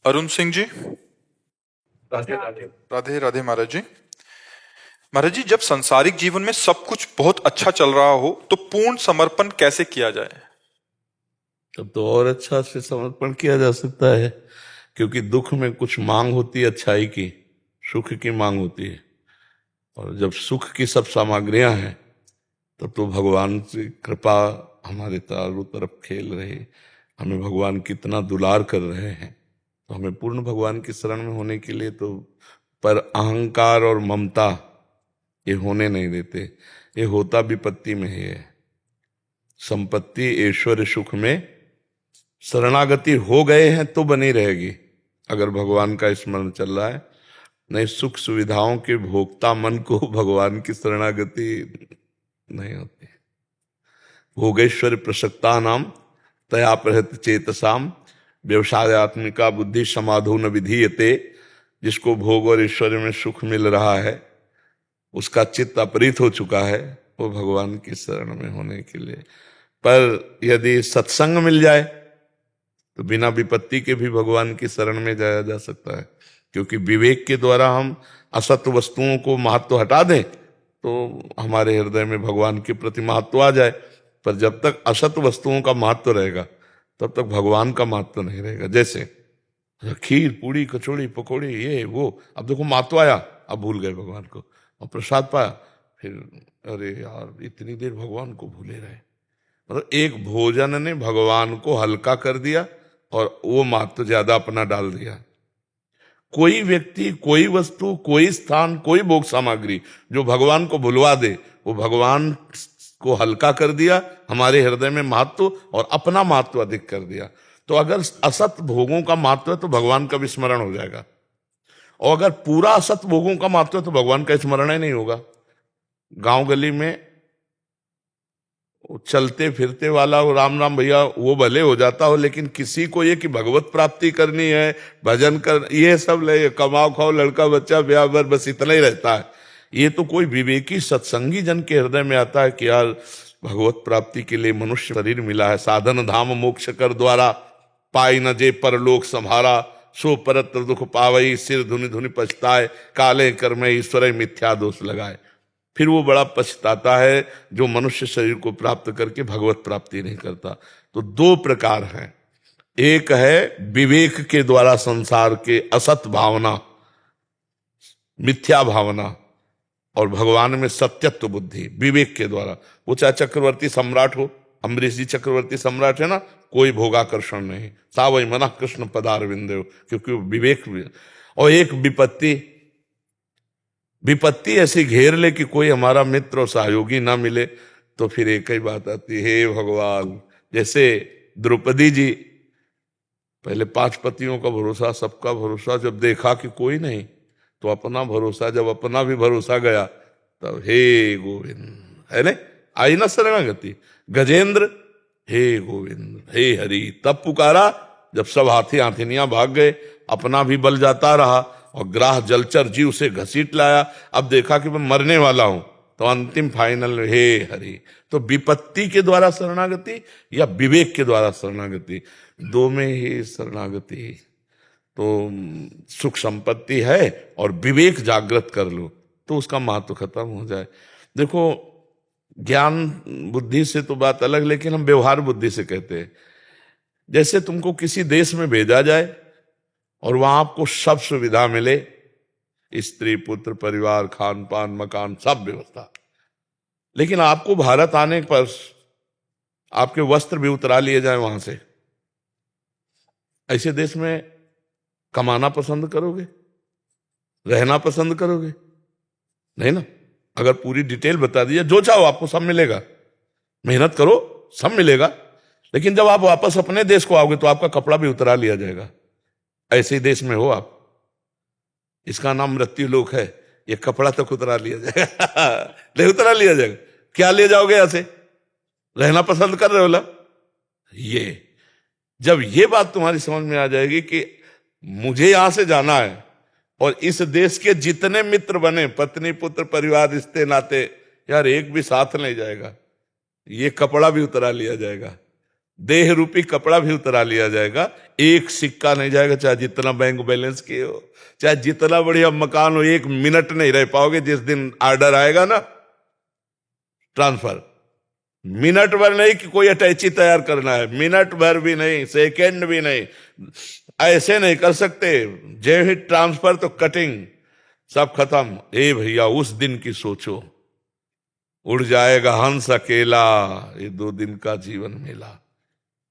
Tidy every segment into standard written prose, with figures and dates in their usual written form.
अरुण सिंह जी। राधे राधे। राधे राधे महाराज जी। महाराज जी, जब सांसारिक जीवन में सब कुछ बहुत अच्छा चल रहा हो तो पूर्ण समर्पण कैसे किया जाए? तब तो और अच्छा से समर्पण किया जा सकता है, क्योंकि दुख में कुछ मांग होती है अच्छाई की, सुख की मांग होती है। और जब सुख की सब सामग्रियां हैं तब तो भगवान की कृपा हमारे चारों तरफ खेल रहे, हमें भगवान कितना दुलार कर रहे हैं। तो हमें पूर्ण भगवान की शरण में होने के लिए तो, पर अहंकार और ममता ये होने नहीं देते। ये होता विपत्ति में ही है। संपत्ति ऐश्वर्य सुख में शरणागति हो गए हैं तो बनी रहेगी, अगर भगवान का स्मरण चल रहा है। नहीं, सुख सुविधाओं के भोक्ता मन को भगवान की शरणागति नहीं होती। भोगेश्वर प्रसक्ता नाम तया प्रहत चेतसाम व्यवसायत्मिका बुद्धि समाधो न विधीयते। जिसको भोग और ईश्वर में सुख मिल रहा है, उसका चित्त अपरित हो चुका है, वो भगवान की शरण में होने के लिए। पर यदि सत्संग मिल जाए तो बिना विपत्ति के भी भगवान की शरण में जाया जा सकता है। क्योंकि विवेक के द्वारा हम असत वस्तुओं को महत्व हटा दें तो हमारे हृदय में भगवान के प्रति महत्व आ जाए। पर जब तक असत वस्तुओं का महत्व रहेगा तब तक भगवान का महत्व नहीं रहेगा। जैसे खीर पूड़ी कचौड़ी पकौड़ी ये वो, अब देखो महत्व आया, अब भूल गए भगवान को। और प्रसाद पाया, फिर अरे यार इतनी देर भगवान को भूले रहे। मतलब एक भोजन ने भगवान को हल्का कर दिया और वो महत्व ज्यादा अपना डाल दिया। कोई व्यक्ति, कोई वस्तु, कोई स्थान, कोई भोग सामग्री जो भगवान को भुलवा दे, वो भगवान को हल्का कर दिया, हमारे हृदय में महत्व और अपना महत्व अधिक कर दिया। तो अगर असत भोगों का महत्व है तो भगवान का विस्मरण हो जाएगा, और अगर पूरा असत भोगों का महत्व है तो भगवान का स्मरण ही नहीं होगा। गांव गली में चलते फिरते वाला वो राम राम भैया वो भले हो जाता हो, लेकिन किसी को ये कि भगवत प्राप्ति करनी है, भजन कर, ये सब ले कमाओ खाओ लड़का बच्चा ब्याह बर, बस इतना ही रहता है। ये तो कोई विवेकी सत्संगी जन के हृदय में आता है कि यार भगवत प्राप्ति के लिए मनुष्य शरीर मिला है, साधन धाम मोक्ष कर द्वारा पाई न जे परलोक संभारा, सो परत्र दुख पावई सिर धुनि धुनि पछताए, काले कर्म ईश्वर मिथ्या दोष लगाए। फिर वो बड़ा पछताता है जो मनुष्य शरीर को प्राप्त करके भगवत प्राप्ति नहीं करता। तो दो प्रकार हैं, एक है विवेक के द्वारा संसार के असत भावना, मिथ्या भावना, और भगवान में सत्यत्व बुद्धि विवेक के द्वारा। वो चाहे चक्रवर्ती सम्राट हो, अम्बरीश जी चक्रवर्ती सम्राट है ना, कोई भोगाकर्षण नहीं, सावई मना कृष्ण पदार विंदेव, क्योंकि वो विवेक। और एक विपत्ति ऐसी घेर ले कि कोई हमारा मित्र और सहयोगी ना मिले, तो फिर एक ही बात आती है, हे भगवान। जैसे द्रौपदी जी, पहले 5 पतियों का भरोसा, सबका भरोसा, जब देखा कि कोई नहीं तो अपना भरोसा, जब अपना भी भरोसा गया तब हे गोविंद, है ने, आई ना शरणागति। गजेंद्र, हे गोविंद हे हरि, तब पुकारा जब सब हाथी हाथिनियां भाग गए, अपना भी बल जाता रहा और ग्राह जलचर जी उसे घसीट लाया। अब देखा कि मैं मरने वाला हूं, तो अंतिम फाइनल हे हरि। तो विपत्ति के द्वारा शरणागति या विवेक के द्वारा शरणागति, दो में ही शरणागति। तो सुख संपत्ति है और विवेक जागृत कर लो तो उसका महत्व खत्म हो जाए। देखो, ज्ञान बुद्धि से तो बात अलग, लेकिन हम व्यवहार बुद्धि से कहते हैं। जैसे तुमको किसी देश में भेजा जाए और वहां आपको सब सुविधा मिले, स्त्री पुत्र परिवार खान पान मकान सब व्यवस्था, लेकिन आपको भारत आने पर आपके वस्त्र भी उतरा लिए जाए वहां से, ऐसे देश में कमाना पसंद करोगे? रहना पसंद करोगे? नहीं ना। अगर पूरी डिटेल बता दीजिए, जो चाहो आपको सब मिलेगा, मेहनत करो सब मिलेगा, लेकिन जब आप वापस अपने देश को आओगे तो आपका कपड़ा भी उतरा लिया जाएगा। ऐसे ही देश में हो आप, इसका नाम मृत्यु लोक है, ये कपड़ा तक उतरा लिया जाएगा नहीं उतरा लिया जाएगा। क्या ले जाओगे यहां से? रहना पसंद कर रहे हो ना? ये जब ये बात तुम्हारी समझ में आ जाएगी कि मुझे यहां से जाना है और इस देश के जितने मित्र बने, पत्नी पुत्र परिवार रिश्ते नाते, यार एक भी साथ नहीं जाएगा, ये कपड़ा भी उतरा लिया जाएगा। देह रूपी कपड़ा भी उतरा लिया जाएगा, एक सिक्का नहीं जाएगा, चाहे जितना बैंक बैलेंस किए हो, चाहे जितना बढ़िया मकान हो, 1 मिनट नहीं रह पाओगे। जिस दिन ऑर्डर आएगा ना ट्रांसफर, मिनट भर नहीं कि कोई अटैची तैयार करना है, मिनट भर भी नहीं, सेकंड भी नहीं, ऐसे नहीं कर सकते। जय ही ट्रांसफर तो कटिंग, सब खत्म। ए भैया उस दिन की सोचो, उड़ जाएगा हंस अकेला, ये 2 दिन का जीवन मेला।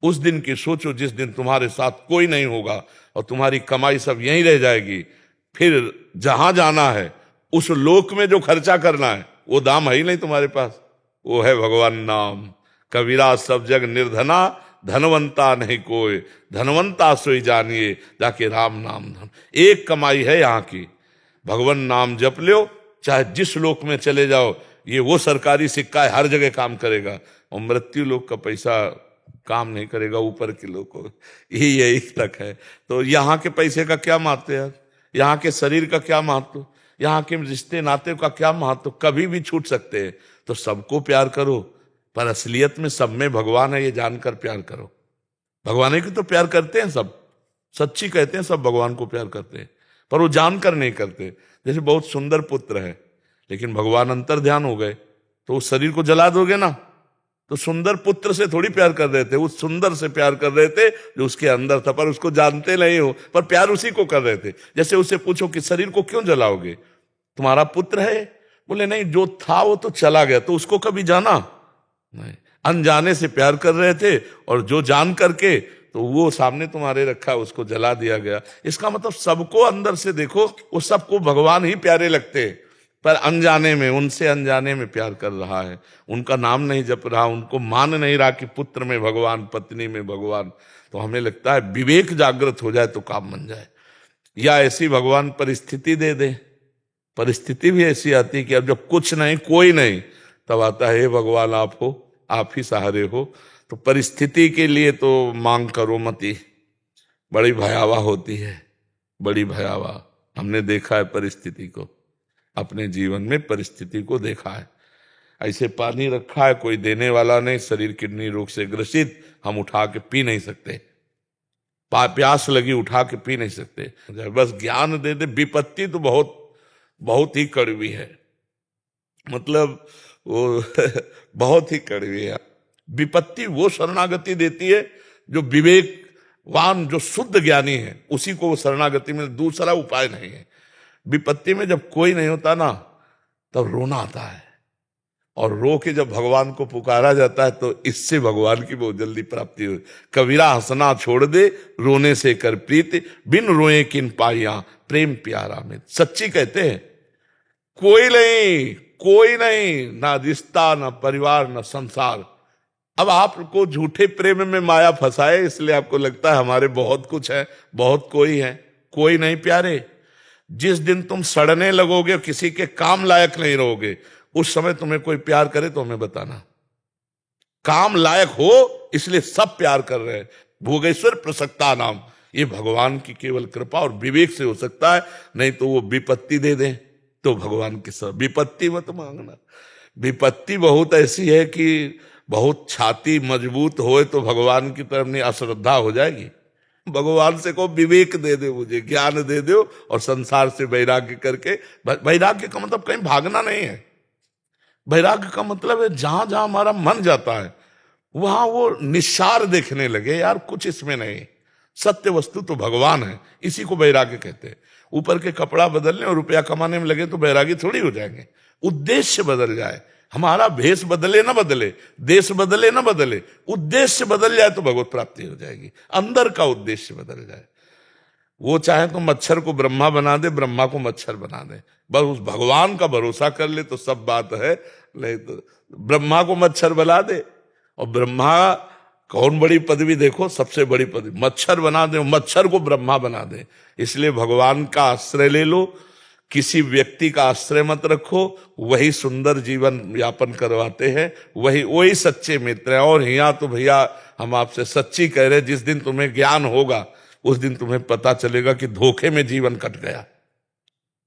उस दिन की सोचो जिस दिन तुम्हारे साथ कोई नहीं होगा और तुम्हारी कमाई सब यहीं रह जाएगी। फिर जहां जाना है उस लोक में जो खर्चा करना है वो दाम है ही नहीं तुम्हारे पास, वो है भगवान नाम। कबीरा सब जग निर्धना, धनवंता नहीं कोई, धनवंता सोई जानिए, जाके राम नाम धन। एक कमाई है यहाँ की, भगवान नाम जप लो, चाहे जिस लोक में चले जाओ। ये वो सरकारी सिक्का है, हर जगह काम करेगा, और मृत्यु लोक का पैसा काम नहीं करेगा, ऊपर के लोग को यही तक है। तो यहाँ के पैसे का क्या महत्व है, यहाँ के शरीर का क्या महत्व, यहाँ के रिश्ते नाते का क्या महत्व, कभी भी छूट सकते हैं। तो सबको प्यार करो, पर असलियत में सब में भगवान है ये जानकर प्यार करो। भगवान की तो प्यार करते हैं सब, सच्ची कहते हैं सब भगवान को प्यार करते हैं, पर वो जानकर नहीं करते। जैसे बहुत सुंदर पुत्र है, लेकिन भगवान अंतर ध्यान हो गए तो उस शरीर को जला दोगे ना। तो सुंदर पुत्र से थोड़ी प्यार कर रहे थे, उस सुंदर से प्यार कर रहे थे जो उसके अंदर था, पर उसको जानते नहीं हो, पर प्यार उसी को कर रहे थे। जैसे उससे पूछो कि शरीर को क्यों जलाओगे, तुम्हारा पुत्र है, बोले नहीं, जो था वो तो चला गया, तो उसको कभी जाना नहीं, अनजाने से प्यार कर रहे थे, और जो जान करके तो वो सामने तुम्हारे रखा, उसको जला दिया गया। इसका मतलब सबको अंदर से देखो, वो सबको भगवान ही प्यारे लगते, पर अनजाने में, उनसे अनजाने में प्यार कर रहा है, उनका नाम नहीं जप रहा, उनको मान नहीं रहा कि पुत्र में भगवान, पत्नी में भगवान। तो हमें लगता है विवेक जागृत हो जाए तो काम बन जाए, या ऐसी भगवान परिस्थिति दे दे। परिस्थिति भी ऐसी आती है कि अब जब कुछ नहीं, कोई नहीं, तब आता है हे भगवान आप हो, आप ही सहारे हो। तो परिस्थिति के लिए तो मांग करो मती, बड़ी भयावह होती है, बड़ी भयावह। हमने देखा है परिस्थिति को, अपने जीवन में परिस्थिति को देखा है। ऐसे पानी रखा है, कोई देने वाला नहीं, शरीर किडनी रोग से ग्रसित, हम उठा के पी नहीं सकते, प्यास लगी उठा के पी नहीं सकते, बस ज्ञान दे दे। विपत्ति तो बहुत बहुत ही कड़वी है, मतलब वो बहुत ही कड़वी है। विपत्ति वो शरणागति देती है जो विवेकवान, जो शुद्ध ज्ञानी है, उसी को वो शरणागति में, दूसरा उपाय नहीं है। विपत्ति में जब कोई नहीं होता ना, तब रोना आता है, और रो के जब भगवान को पुकारा जाता है तो इससे भगवान की बहुत जल्दी प्राप्ति हो। कबीरा हंसना छोड़ दे, रोने से कर प्रीति, बिन रोए किन पाइया, प्रेम प्यारा में। सच्ची कहते हैं, कोई नहीं, कोई नहीं, ना रिश्ता, ना परिवार, ना संसार। अब आपको झूठे प्रेम में माया फंसाए, इसलिए आपको लगता है हमारे बहुत कुछ है, बहुत कोई है। कोई नहीं प्यारे, जिस दिन तुम सड़ने लगोगे, किसी के काम लायक नहीं रहोगे, उस समय तुम्हें कोई प्यार करे तो हमें बताना। काम लायक हो इसलिए सब प्यार कर रहे हैं। भोगेश्वर प्रसक्ता नाम, ये भगवान की केवल कृपा और विवेक से हो सकता है, नहीं तो वो विपत्ति दे दें तो भगवान के सब। विपत्ति मत मांगना, विपत्ति बहुत ऐसी है कि बहुत छाती मजबूत होए तो भगवान की तरफ नहीं, अश्रद्धा हो जाएगी। भगवान से को विवेक दे दे, मुझे ज्ञान दे दो, और संसार से वैराग्य करके। वैराग्य का मतलब कहीं भागना नहीं है, वैराग्य का मतलब है जहां जहां हमारा मन जाता है वहां वो निस्सार देखने लगे, यार कुछ इसमें नहीं, सत्य वस्तु तो भगवान है, इसी को वैराग्य कहते हैं। ऊपर के कपड़ा बदलने और रुपया कमाने में लगे तो वैरागी थोड़ी हो जाएंगे। उद्देश्य बदल जाए, हमारा भेष बदले ना बदले, देश बदले ना बदले, उद्देश्य बदल जाए तो भगवत प्राप्ति हो जाएगी। अंदर का उद्देश्य बदल जाए। वो चाहे तो मच्छर को ब्रह्मा बना दे, ब्रह्मा को मच्छर बना दे, बस उस भगवान का भरोसा कर ले तो सब बात है। नहीं तो ब्रह्मा को मच्छर बना दे, और ब्रह्मा कौन बड़ी पदवी, देखो सबसे बड़ी पदवी, मच्छर बना दे, मच्छर को ब्रह्मा बना दे। इसलिए भगवान का आश्रय ले लो, किसी व्यक्ति का आश्रय मत रखो, वही सुंदर जीवन यापन करवाते हैं, वही सच्चे मित्र हैं। और यहाँ तो भैया हम आपसे सच्ची कह रहे, जिस दिन तुम्हें ज्ञान होगा उस दिन तुम्हें पता चलेगा कि धोखे में जीवन कट गया।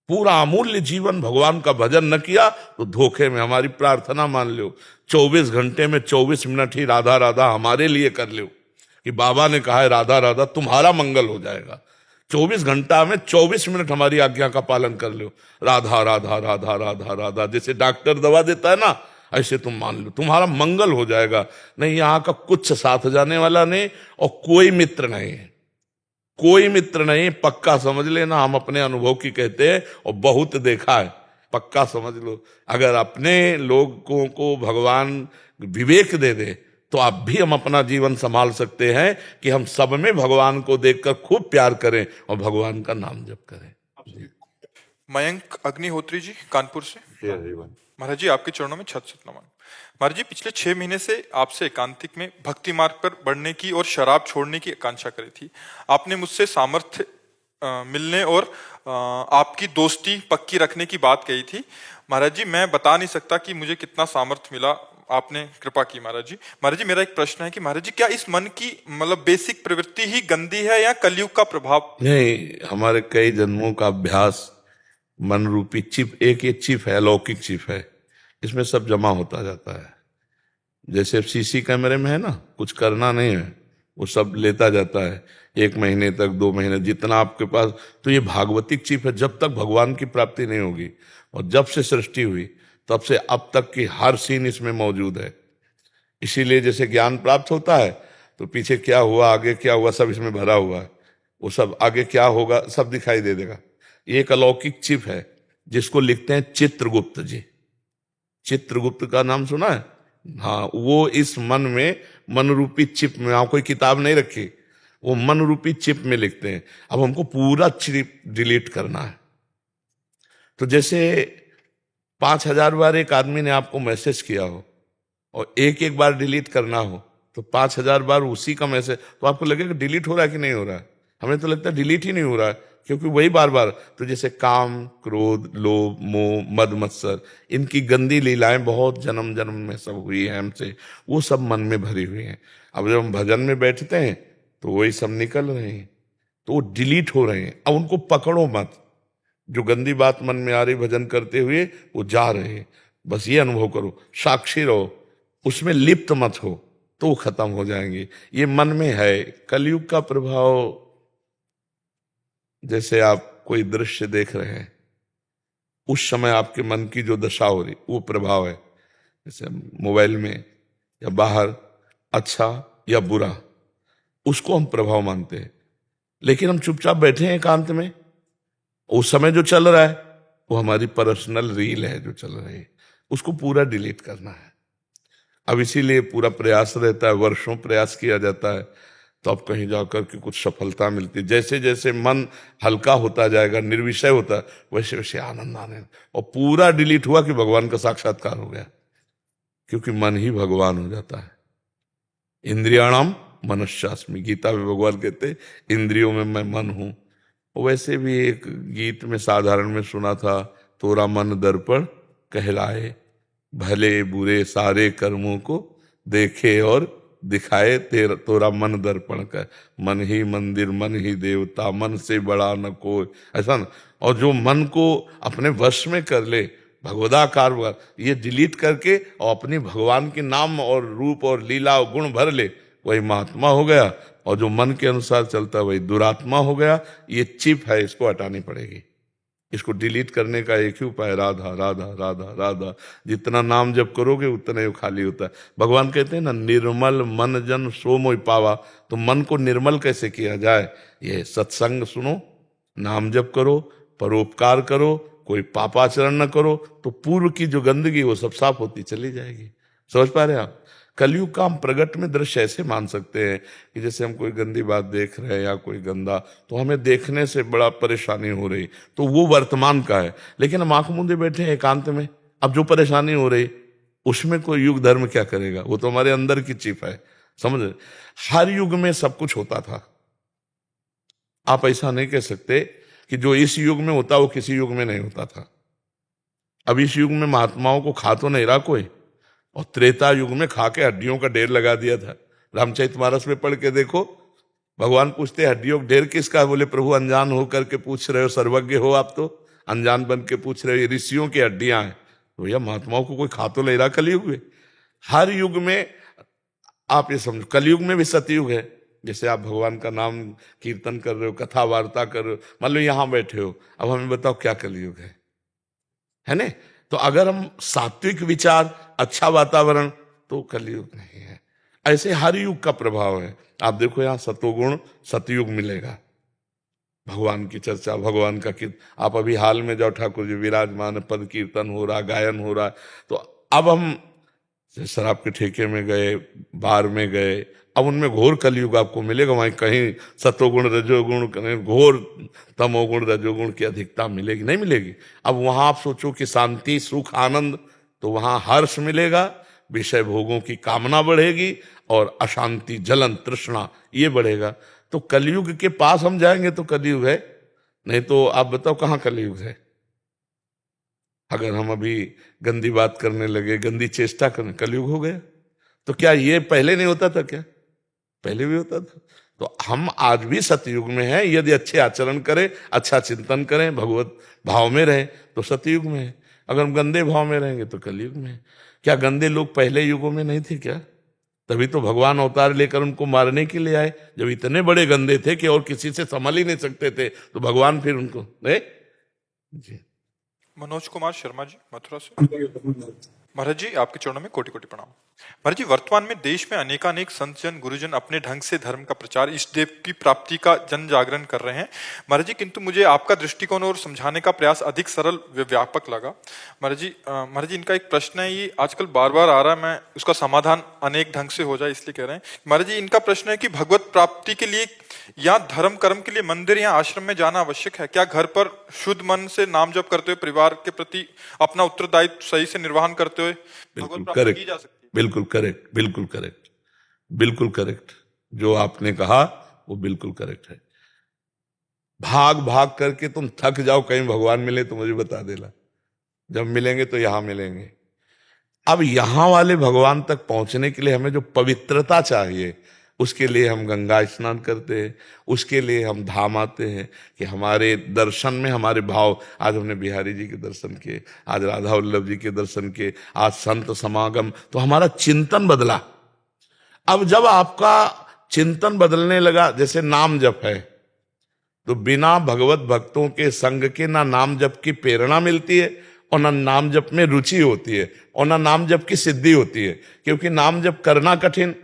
पूरा अमूल्य जीवन भगवान का भजन न किया तो धोखे में। हमारी प्रार्थना मान लो 24 घंटे में 24 मिनट ही राधा राधा हमारे लिए कर लो, कि बाबा ने कहा है राधा राधा तुम्हारा मंगल हो जाएगा। 24 घंटा में 24 मिनट हमारी आज्ञा का पालन कर लो, राधा राधा राधा राधा राधा, जैसे डॉक्टर दवा देता है ना, ऐसे तुम मान लो तुम्हारा मंगल हो जाएगा। नहीं, यहाँ का कुछ साथ जाने वाला नहीं और कोई मित्र नहीं है, कोई मित्र नहीं। पक्का समझ लेना, हम अपने अनुभव की कहते हैं और बहुत देखा है, पक्का समझ लो। अगर अपने लोगों को भगवान विवेक दे दे तो आप भी हम अपना जीवन संभाल सकते हैं कि हम सब में भगवान को देखकर खूब प्यार करें और भगवान का नाम जप करें। मयंक अग्निहोत्री जी कानपुर से। महाराज जी आपके चरणों में छत छत नमन। महाराज जी पिछले 6 महीने से आपसे एकांतिक में भक्ति मार्ग पर बढ़ने की और शराब छोड़ने की आकांक्षा करी थी। आपने मुझसे सामर्थ्य मिलने और आपकी दोस्ती पक्की रखने की बात कही थी। महाराज जी मैं बता नहीं सकता कि मुझे कितना सामर्थ्य मिला, आपने कृपा की महाराज जी। महाराज जी मेरा एक प्रश्न है कि महाराज जी क्या इस मन की मतलब बेसिक प्रवृत्ति ही गंदी है या कलयुग का प्रभाव? नहीं, हमारे कई जन्मों का अभ्यास मन रूपी चिप, एक ये चिप है, अलौकिक चिप है, इसमें सब जमा होता जाता है। जैसे सीसी कैमरे में है ना, कुछ करना नहीं है, वो सब लेता जाता है 1 महीने तक, 2 महीने, जितना आपके पास। तो ये भागवतिक चिप है, जब तक भगवान की प्राप्ति नहीं होगी। और जब से सृष्टि हुई तब से अब तक की हर सीन इसमें मौजूद है। इसीलिए जैसे ज्ञान प्राप्त होता है तो पीछे क्या हुआ, आगे क्या हुआ, सब इसमें भरा हुआ है। वो सब आगे क्या होगा सब दिखाई दे देगा। ये एक अलौकिक चिप है जिसको लिखते हैं चित्रगुप्त जी। चित्रगुप्त का नाम सुना है? हाँ, वो इस मन में, मन रूपी चिप में, आप कोई किताब नहीं रखी, वो मन रूपी चिप में लिखते हैं। अब हमको पूरा चिप डिलीट करना है। तो जैसे 5000 बार एक आदमी ने आपको मैसेज किया हो और एक एक बार डिलीट करना हो तो 5000 बार उसी का मैसेज, तो आपको लगेगा डिलीट हो रहा है कि नहीं हो रहा है। हमें तो लगता है डिलीट ही नहीं हो रहा है, क्योंकि वही बार बार। तो जैसे काम, क्रोध, लोभ, मोह, मद, मत्सर, इनकी गंदी लीलाएं बहुत जन्म जन्म में सब हुई है हमसे, वो सब मन में भरी हुई हैं। अब जब हम भजन में बैठते हैं तो वही सब निकल रहे हैं, तो वो डिलीट हो रहे हैं। अब उनको पकड़ो मत, जो गंदी बात मन में आ रही भजन करते हुए वो जा रहे हैं, बस ये अनुभव करो, साक्षी रहो, उसमें लिप्त मत हो, तो वो खत्म हो जाएंगे। ये मन में है। कलयुग का प्रभाव, जैसे आप कोई दृश्य देख रहे हैं, उस समय आपके मन की जो दशा हो रही वो प्रभाव है। जैसे मोबाइल में या बाहर, अच्छा या बुरा, उसको हम प्रभाव मानते हैं। लेकिन हम चुपचाप बैठे हैं एकांत में, उस समय जो चल रहा है वो हमारी पर्सनल रील है जो चल रही है, उसको पूरा डिलीट करना है। अब इसीलिए पूरा प्रयास रहता है, वर्षों प्रयास किया जाता है, तो अब कहीं जाकर के कुछ सफलता मिलती है। जैसे जैसे मन हल्का होता जाएगा, निर्विषय होता है, वैसे वैसे आनंद आने, और पूरा डिलीट हुआ कि भगवान का साक्षात्कार हो गया, क्योंकि मन ही भगवान हो जाता है। इंद्रियाणाम मनश्चास्मि, गीता में भगवान कहते इंद्रियों में मैं मन हूं। वैसे भी एक गीत में साधारण में सुना था, तोरा मन दर्पण कहलाए, भले बुरे सारे कर्मों को देखे और दिखाए, तेरा तोरा मन दर्पण कर, मन ही मंदिर मन ही देवता, मन से बड़ा न कोई, ऐसा न। और जो मन को अपने वश में कर ले, भगवदाकार, ये डिलीट करके और अपनी भगवान के नाम और रूप और लीला और गुण भर ले, वही महात्मा हो गया। और जो मन के अनुसार चलता है वही दुरात्मा हो गया। ये चिप है, इसको हटानी पड़ेगी। इसको डिलीट करने का एक ही उपाय, राधा राधा राधा राधा। जितना नाम जप करोगे उतना ही खाली होता है। भगवान कहते हैं ना, निर्मल मन जन सो मोहि पावा। तो मन को निर्मल कैसे किया जाए? ये सत्संग सुनो, नाम जप करो, परोपकार करो, कोई पापाचरण न करो, तो पूर्व की जो गंदगी वो सब साफ होती चली जाएगी। समझ पा रहे हैं आप? कलयुग का हम प्रगट में दृश्य ऐसे मान सकते हैं कि जैसे हम कोई गंदी बात देख रहे हैं या कोई गंदा, तो हमें देखने से बड़ा परेशानी हो रही, तो वो वर्तमान का है। लेकिन हम आंख मूंदे बैठे हैं एकांत में, अब जो परेशानी हो रही उसमें कोई युग धर्म क्या करेगा? वो तो हमारे अंदर की चिप है। समझ रहे? हर युग में सब कुछ होता था। आप ऐसा नहीं कह सकते कि जो इस युग में होता वो किसी युग में नहीं होता था। अब इस युग में महात्माओं को खा तो नहीं रहा कोई, और त्रेता युग में खा के हड्डियों का ढेर लगा दिया था। रामचरितमानस में पढ़ के देखो, भगवान पूछते हड्डियों का ढेर किसका है? बोले प्रभु अनजान हो करके पूछ रहे हो, सर्वज्ञ हो आप तो। अनजान बन के पूछ रहे हो ये ऋषियों की हड्डियां हैं, तो भैया महात्माओं को कोई खा तो ले रहा कलयुग में। हर युग में आप ये समझो, कलयुग में भी सतयुग है। जैसे आप भगवान का नाम कीर्तन कर रहे हो, कथा वार्ता कर रहे हो, मान लो यहां बैठे हो, अब हमें बताओ क्या कलयुग है ना? तो अगर हम सात्विक विचार, अच्छा वातावरण, तो कलयुग नहीं है। ऐसे हर युग का प्रभाव है। आप देखो यहाँ सतोगुण सतयुग मिलेगा, भगवान की चर्चा, भगवान का कीर्तन। आप अभी हाल में जाओ, ठाकुर जी विराजमान, पद कीर्तन हो रहा, गायन हो रहा। तो अब हम शराब के ठेके में गए, बार में गए, अब उनमें घोर कलयुग आपको मिलेगा। वहीं कहीं सतोगुण रजोगुण, कहीं घोर तमोगुण रजोगुण की अधिकता मिलेगी? नहीं मिलेगी। अब वहां आप सोचो कि शांति, सुख, आनंद, तो वहां हर्ष मिलेगा, विषय भोगों की कामना बढ़ेगी, और अशांति, जलन, तृष्णा, ये बढ़ेगा। तो कलयुग के पास हम जाएंगे तो कलयुग है, नहीं तो आप बताओ कहाँ कलयुग है? अगर हम अभी गंदी बात करने लगे, गंदी चेष्टा करने, कलयुग हो गया। तो क्या ये पहले नहीं होता था क्या? पहले भी होता था। तो हम आज भी सतयुग में हैं। यदि अच्छे आचरण करें, अच्छा चिंतन करें, भगवत भाव में रहें, तो सतयुग में है। अगर हम गंदे भाव में रहेंगे तो कलयुग में है। क्या गंदे लोग पहले युगों में नहीं थे क्या? तभी तो भगवान अवतार लेकर उनको मारने के लिए आए। जब इतने बड़े गंदे थे कि और किसी से संभल ही नहीं सकते थे, तो भगवान फिर उनको जी। मनोज कुमार शर्मा जी, मथुरा से। महाराज जी, आपके चरणों में कोटि कोटि प्रणाम। महाराज जी, वर्तमान में देश में अनेकानेक संत जन, गुरुजन अपने ढंग से धर्म का प्रचार, इष्ट देव की प्राप्ति का जन जागरण कर रहे हैं महाराज जी, किंतु मुझे आपका दृष्टिकोण और समझाने का प्रयास अधिक सरल व व्यापक लगा। महाराज जी, इनका एक प्रश्न है, ये आजकल बार बार आ रहा है, मैं उसका समाधान अनेक ढंग से हो जाए इसलिए कह रहे हैं। महाराज जी, इनका प्रश्न है कि भगवत प्राप्ति के लिए या धर्म कर्म के लिए मंदिर या आश्रम में जाना आवश्यक है क्या? घर पर शुद्ध मन से नाम जप करते हुए, परिवार के प्रति अपना उत्तरदायित्व सही से निर्वहन करते हुए भगवत प्राप्ति की जा सकती है? बिल्कुल करेक्ट, बिल्कुल करेक्ट, बिल्कुल करेक्ट। जो आपने कहा वो बिल्कुल करेक्ट है। भाग भाग करके तुम थक जाओ, कहीं भगवान मिले तो मुझे बता देना। जब मिलेंगे तो यहां मिलेंगे। अब यहां वाले भगवान तक पहुंचने के लिए हमें जो पवित्रता चाहिए, उसके लिए हम गंगा स्नान करते हैं, उसके लिए हम धाम आते हैं कि हमारे दर्शन में हमारे भाव। आज हमने बिहारी जी के दर्शन किए, आज राधा वल्लभ जी के दर्शन किए, आज संत समागम, तो हमारा चिंतन बदला। अब जब आपका चिंतन बदलने लगा, जैसे नाम जप है, तो बिना भगवत भक्तों के संग के ना नाम जप की प्रेरणा मिलती है, और ना नाम जप में रुचि होती है, और ना नाम जप की सिद्धि होती है। क्योंकि नाम जप करना कठिन,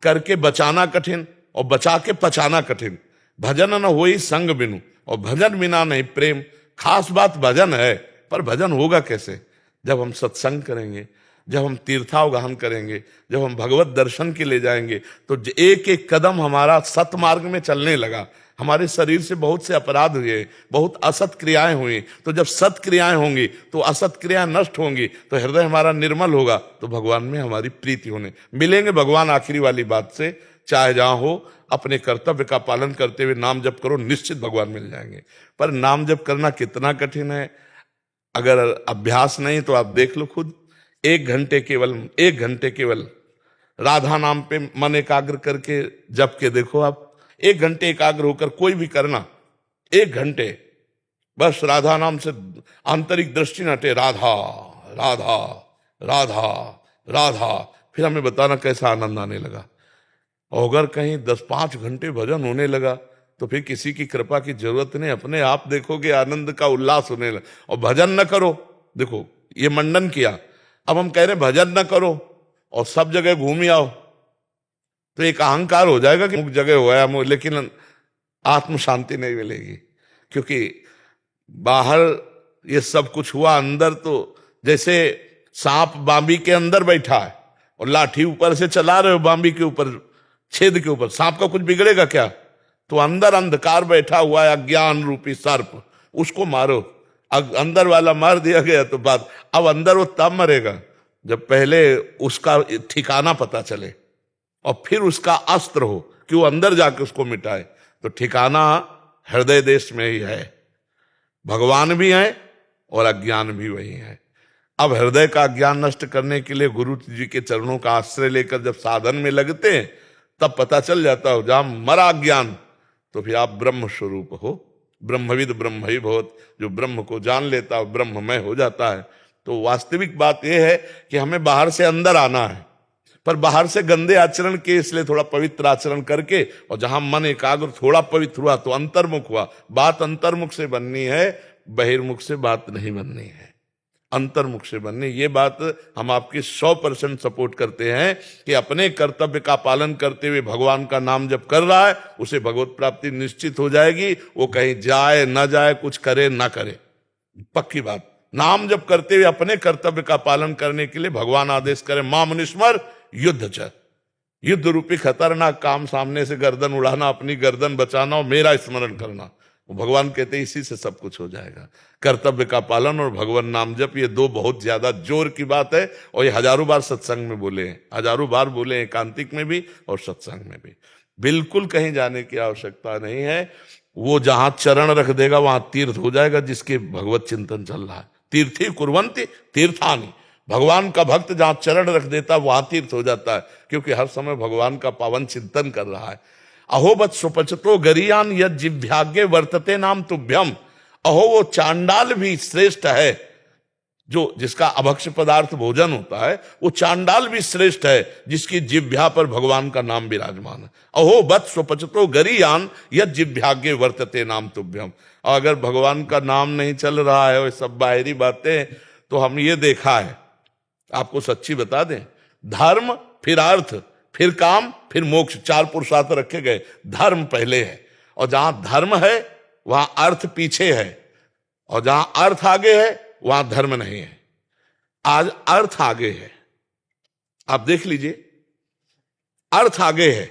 करके बचाना कठिन, और बचा के पचाना कठिन। भजन न होई संग बिनु, और भजन बिना नहीं प्रेम। खास बात भजन है, पर भजन होगा कैसे? जब हम सत्संग करेंगे, जब हम तीर्थावगाहन करेंगे, जब हम भगवत दर्शन के लिए जाएंगे, तो एक एक कदम हमारा सतमार्ग में चलने लगा। हमारे शरीर से बहुत से अपराध हुए, बहुत असत क्रियाएं हुई। तो जब सत क्रियाएं होंगी तो असत क्रियाएं नष्ट होंगी, तो हृदय हमारा निर्मल होगा, तो भगवान में हमारी प्रीति होने मिलेंगे। भगवान आखिरी वाली बात से, चाहे जहां हो, अपने कर्तव्य का पालन करते हुए नाम जप करो, निश्चित भगवान मिल जाएंगे। पर नाम जप करना कितना कठिन है, अगर अभ्यास नहीं तो आप देख लो खुद। 1 घंटे, केवल 1 घंटे केवल राधा नाम पे मन एकाग्र करके जप के देखो आप। 1 घंटे एकाग्र होकर कोई भी करना, 1 घंटे बस राधा नाम से आंतरिक दृष्टि न हटे, राधा राधा राधा राधा, फिर हमें बताना कैसा आनंद आने लगा। और अगर कहीं 10-5 घंटे भजन होने लगा, तो फिर किसी की कृपा की जरूरत नहीं, अपने आप देखोगे आनंद का उल्लास होने लगा। और भजन न करो, देखो ये मंडन किया, अब हम कह रहे भजन न करो और सब जगह घूम ही आओ, तो एक अहंकार हो जाएगा कि मुख जगह हुआ है, लेकिन आत्म शांति नहीं मिलेगी। क्योंकि बाहर ये सब कुछ हुआ, अंदर तो जैसे सांप बांबी के अंदर बैठा है और लाठी ऊपर से चला रहे हो बांबी के ऊपर, छेद के ऊपर, सांप का कुछ बिगड़ेगा क्या? तो अंदर अंधकार बैठा हुआ है, अज्ञान रूपी सर्प, उसको मारो। अंदर वाला मार दिया गया तो बात, अब अंदर वो तब मरेगा जब पहले उसका ठिकाना पता चले और फिर उसका अस्त्र हो कि वो अंदर जाके उसको मिटाए। तो ठिकाना हृदय देश में ही है, भगवान भी है और अज्ञान भी वही है। अब हृदय का अज्ञान नष्ट करने के लिए गुरु जी के चरणों का आश्रय लेकर जब साधन में लगते हैं, तब पता चल जाता हो, जहां मरा अज्ञान तो फिर आप ब्रह्म स्वरूप हो। ब्रह्मविद ब्रह्म ही भवत, जो ब्रह्म को जान लेता है ब्रह्ममय हो जाता है। तो वास्तविक बात यह है कि हमें बाहर से अंदर आना है, पर बाहर से गंदे आचरण के, इसलिए थोड़ा पवित्र आचरण करके, और जहां मन एकाग्र थोड़ा पवित्र हुआ तो अंतर्मुख हुआ। बात अंतर्मुख से बननी है, बहिर्मुख से बात नहीं बननी है, अंतर्मुख से बननी। ये बात हम आपकी 100% सपोर्ट करते हैं कि अपने कर्तव्य का पालन करते हुए भगवान का नाम जब कर रहा है उसे भगवत प्राप्ति निश्चित हो जाएगी। वो कहीं जाए न जाए, कुछ करे ना करे, पक्की बात। नाम जब करते हुए अपने कर्तव्य का पालन करने के लिए भगवान आदेश करें, माम निस्मर युद्ध च, युद्ध रूपी खतरनाक काम, सामने से गर्दन उड़ाना, अपनी गर्दन बचाना और मेरा स्मरण करना, वो भगवान कहते हैं इसी से सब कुछ हो जाएगा। कर्तव्य का पालन और भगवान नाम जप, ये दो बहुत ज्यादा जोर की बात है, और ये हजारों बार सत्संग में बोले हैं, हजारों बार बोले हैं, एकांतिक में भी और सत्संग में भी। बिल्कुल कहीं जाने की आवश्यकता नहीं है। वो जहां चरण रख देगा वहां तीर्थ हो जाएगा, जिसके भगवत चिंतन चल रहा है। तीर्थी कुर्वन्ति तीर्थानि, भगवान का भक्त जहां चरण रख देता वहां तीर्थ हो जाता है, क्योंकि हर समय भगवान का पावन चिंतन कर रहा है। अहोबत सुपचतो गरियान यद जिव्याग्य वर्तते नाम तुभ्यम। अहो, वो चांडाल भी श्रेष्ठ है, जो जिसका अभक्ष पदार्थ भोजन होता है, वो चांडाल भी श्रेष्ठ है जिसकी जिह्वा पर भगवान का नाम विराजमान है। अहो बत स्वपचतो गरियान यद जिव्याग्य वर्तते नाम तुभ्यम। अगर भगवान का नाम नहीं चल रहा है, वो सब बाहरी बातें, तो हम ये देखा है, आपको सच्ची बता दें, धर्म फिर अर्थ फिर काम फिर मोक्ष, 4 पुरुषार्थ रखे गए। धर्म पहले है, और जहां धर्म है वहां अर्थ पीछे है, और जहां अर्थ आगे है वहां धर्म नहीं है। आज अर्थ आगे है, आप देख लीजिए, अर्थ आगे है,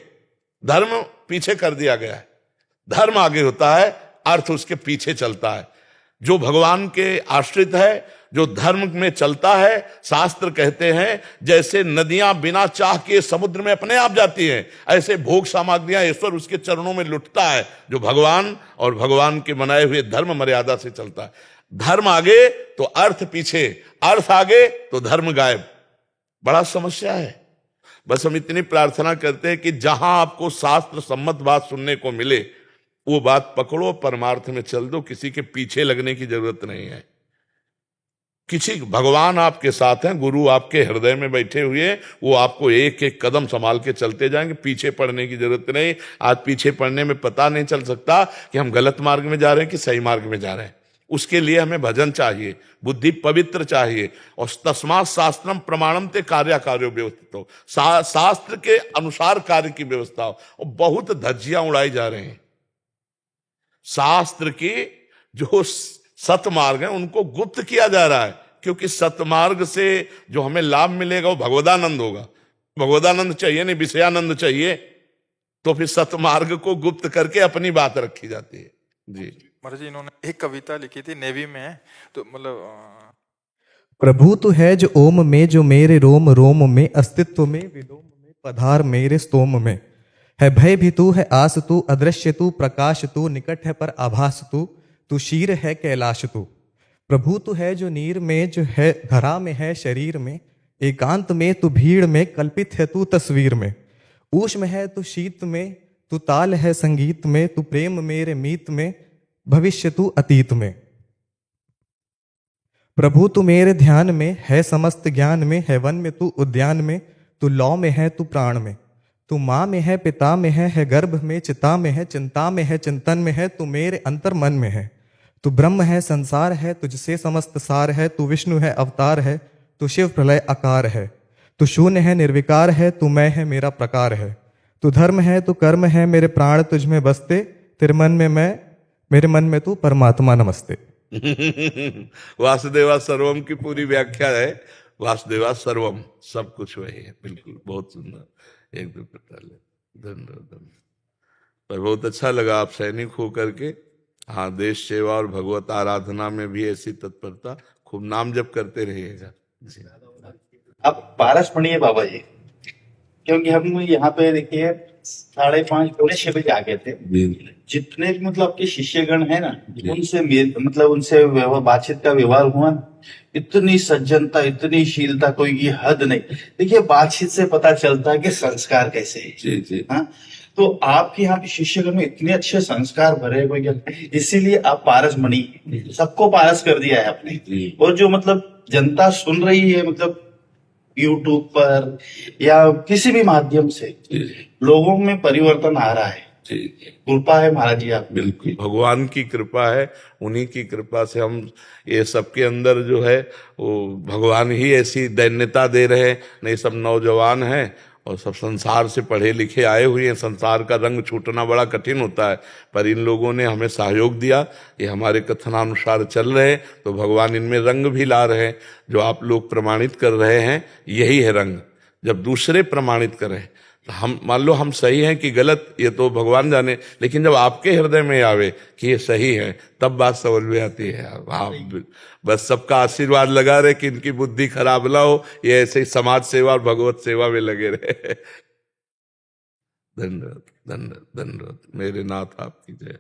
धर्म पीछे कर दिया गया है। धर्म आगे होता है, अर्थ उसके पीछे चलता है। जो भगवान के आश्रित है, जो धर्म में चलता है, शास्त्र कहते हैं जैसे नदियां बिना चाह के समुद्र में अपने आप जाती हैं, ऐसे भोग सामग्रियां ईश्वर उसके चरणों में लुटता है, जो भगवान और भगवान के बनाए हुए धर्म मर्यादा से चलता है। धर्म आगे तो अर्थ पीछे, अर्थ आगे तो धर्म गायब। बड़ा समस्या है। बस हम इतनी प्रार्थना करते हैं कि जहां आपको शास्त्र सम्मत बात सुनने को मिले वो बात पकड़ो, परमार्थ में चल दो, किसी के पीछे लगने की जरूरत नहीं है। किसी भगवान आपके साथ हैं, गुरु आपके हृदय में बैठे हुए, वो आपको एक एक कदम संभाल के चलते जाएंगे, पीछे पड़ने की जरूरत नहीं। आज पीछे पड़ने में पता नहीं चल सकता कि हम गलत मार्ग में जा रहे हैं कि सही मार्ग में जा रहे हैं। उसके लिए हमें भजन चाहिए, बुद्धि पवित्र चाहिए, और तस्मात् शास्त्रम प्रमाणम ते कार्य कार्यो व्यवस्थित हो, शास्त्र के अनुसार कार्य की व्यवस्था हो। और बहुत धज्जियां उड़ाई जा रहे हैं, शास्त्र की जो सतमार्ग है उनको गुप्त किया जा रहा है, क्योंकि सतमार्ग से जो हमें लाभ मिलेगा वो भगवदानंद होगा। भगवदानंद चाहिए नहीं, विषयानंद चाहिए, तो फिर सतमार्ग को गुप्त करके अपनी बात रखी जाती है। जी महाराज जी, इन्होंने एक कविता लिखी थी, नेवी में है, तो मतलब प्रभु तू है जो ओम में, जो मेरे रोम रोम में, अस्तित्व में विलोम में, पधार मेरे स्तोम में। है भय भी तू, है आस तू, अदृश्य तू, प्रकाश तू, निकट है पर आभास तू शीर है कैलाश तू। प्रभु तू है जो नीर में, जो है धरा में है शरीर में, एकांत में तू भीड़ में, कल्पित है तू तस्वीर में। ऊष्म है तू शीत में, तू ताल है संगीत में, तू प्रेम मेरे मीत में, भविष्य तू अतीत में। प्रभु तू मेरे ध्यान में, है समस्त ज्ञान में, है वन में तू उद्यान में, तू लौ में है तू प्राण में। तू माँ में है, पिता में है गर्भ में, चिता में है, चिंता में है, चिंतन में है, तू मेरे अंतर मन में है। तू ब्रह्म है, संसार है, तुझसे समस्त सार है, तू विष्णु है, अवतार है, तू शिव प्रलय आकार है। तू शून्य है, निर्विकार है, तू मैं है, मेरा प्रकार है। तू धर्म है, तू कर्म है, मेरे प्राण तुझ में बसते, तेरे मन में मैं, मेरे मन में तू परमात्मा नमस्ते। वासुदेवा सर्वम की पूरी व्याख्या है। वासुदेवा सर्वम, सब कुछ वही है। बिल्कुल, बहुत सुंदर। एक दो धन्यवाद। पर बहुत अच्छा लगा आप सैनिक हो करके। हाँ, देश सेवा और भगवत आराधना में भी ऐसी तत्परता, खूब नाम जप करते रहिएगा। अब पारस पढ़िए बाबा जी, क्योंकि हम यहाँ पे देखिए 5:30 पौने 6 बजे आ गए थे। जितने भी मतलब आपके शिष्यगण है ना, उनसे मतलब उनसे बातचीत का व्यवहार हुआ, इतनी सज्जनता, इतनी शीलता, कोई की हद नहीं। देखिए बातचीत से पता चलता है कि संस्कार कैसे है। जी। हाँ, तो आपके यहाँ पे शिष्यगण में इतने अच्छे संस्कार भरे हुए हैं, इसीलिए आप पारस मणि, सबको पारस कर दिया है आपने। और जो मतलब जनता सुन रही है, मतलब यूट्यूब पर या किसी भी माध्यम से लोगों में परिवर्तन आ रहा है, कृपा है महाराज जी आप। बिल्कुल भगवान की कृपा है, उन्हीं की कृपा से हम ये सबके अंदर जो है वो भगवान ही ऐसी दैन्यता दे रहे हैं। नहीं, सब नौजवान हैं और सब संसार से पढ़े लिखे आए हुए हैं। संसार का रंग छूटना बड़ा कठिन होता है, पर इन लोगों ने हमें सहयोग दिया, ये हमारे कथनानुसार चल रहे हैं, तो भगवान इनमें रंग भी ला रहे हैं। जो आप लोग प्रमाणित कर रहे हैं यही है रंग। जब दूसरे प्रमाणित करें, हम मान लो हम सही हैं कि गलत, ये तो भगवान जाने, लेकिन जब आपके हृदय में आवे कि ये सही है, तब बात समझ में आती है। आप बस सबका आशीर्वाद लगा रहे कि इनकी बुद्धि खराब ना हो, ये ऐसे ही समाज सेवा और भगवत सेवा में लगे रहे। धन्यवाद, धन्यवाद, धन्यवाद। मेरे नाथ आपकी जय।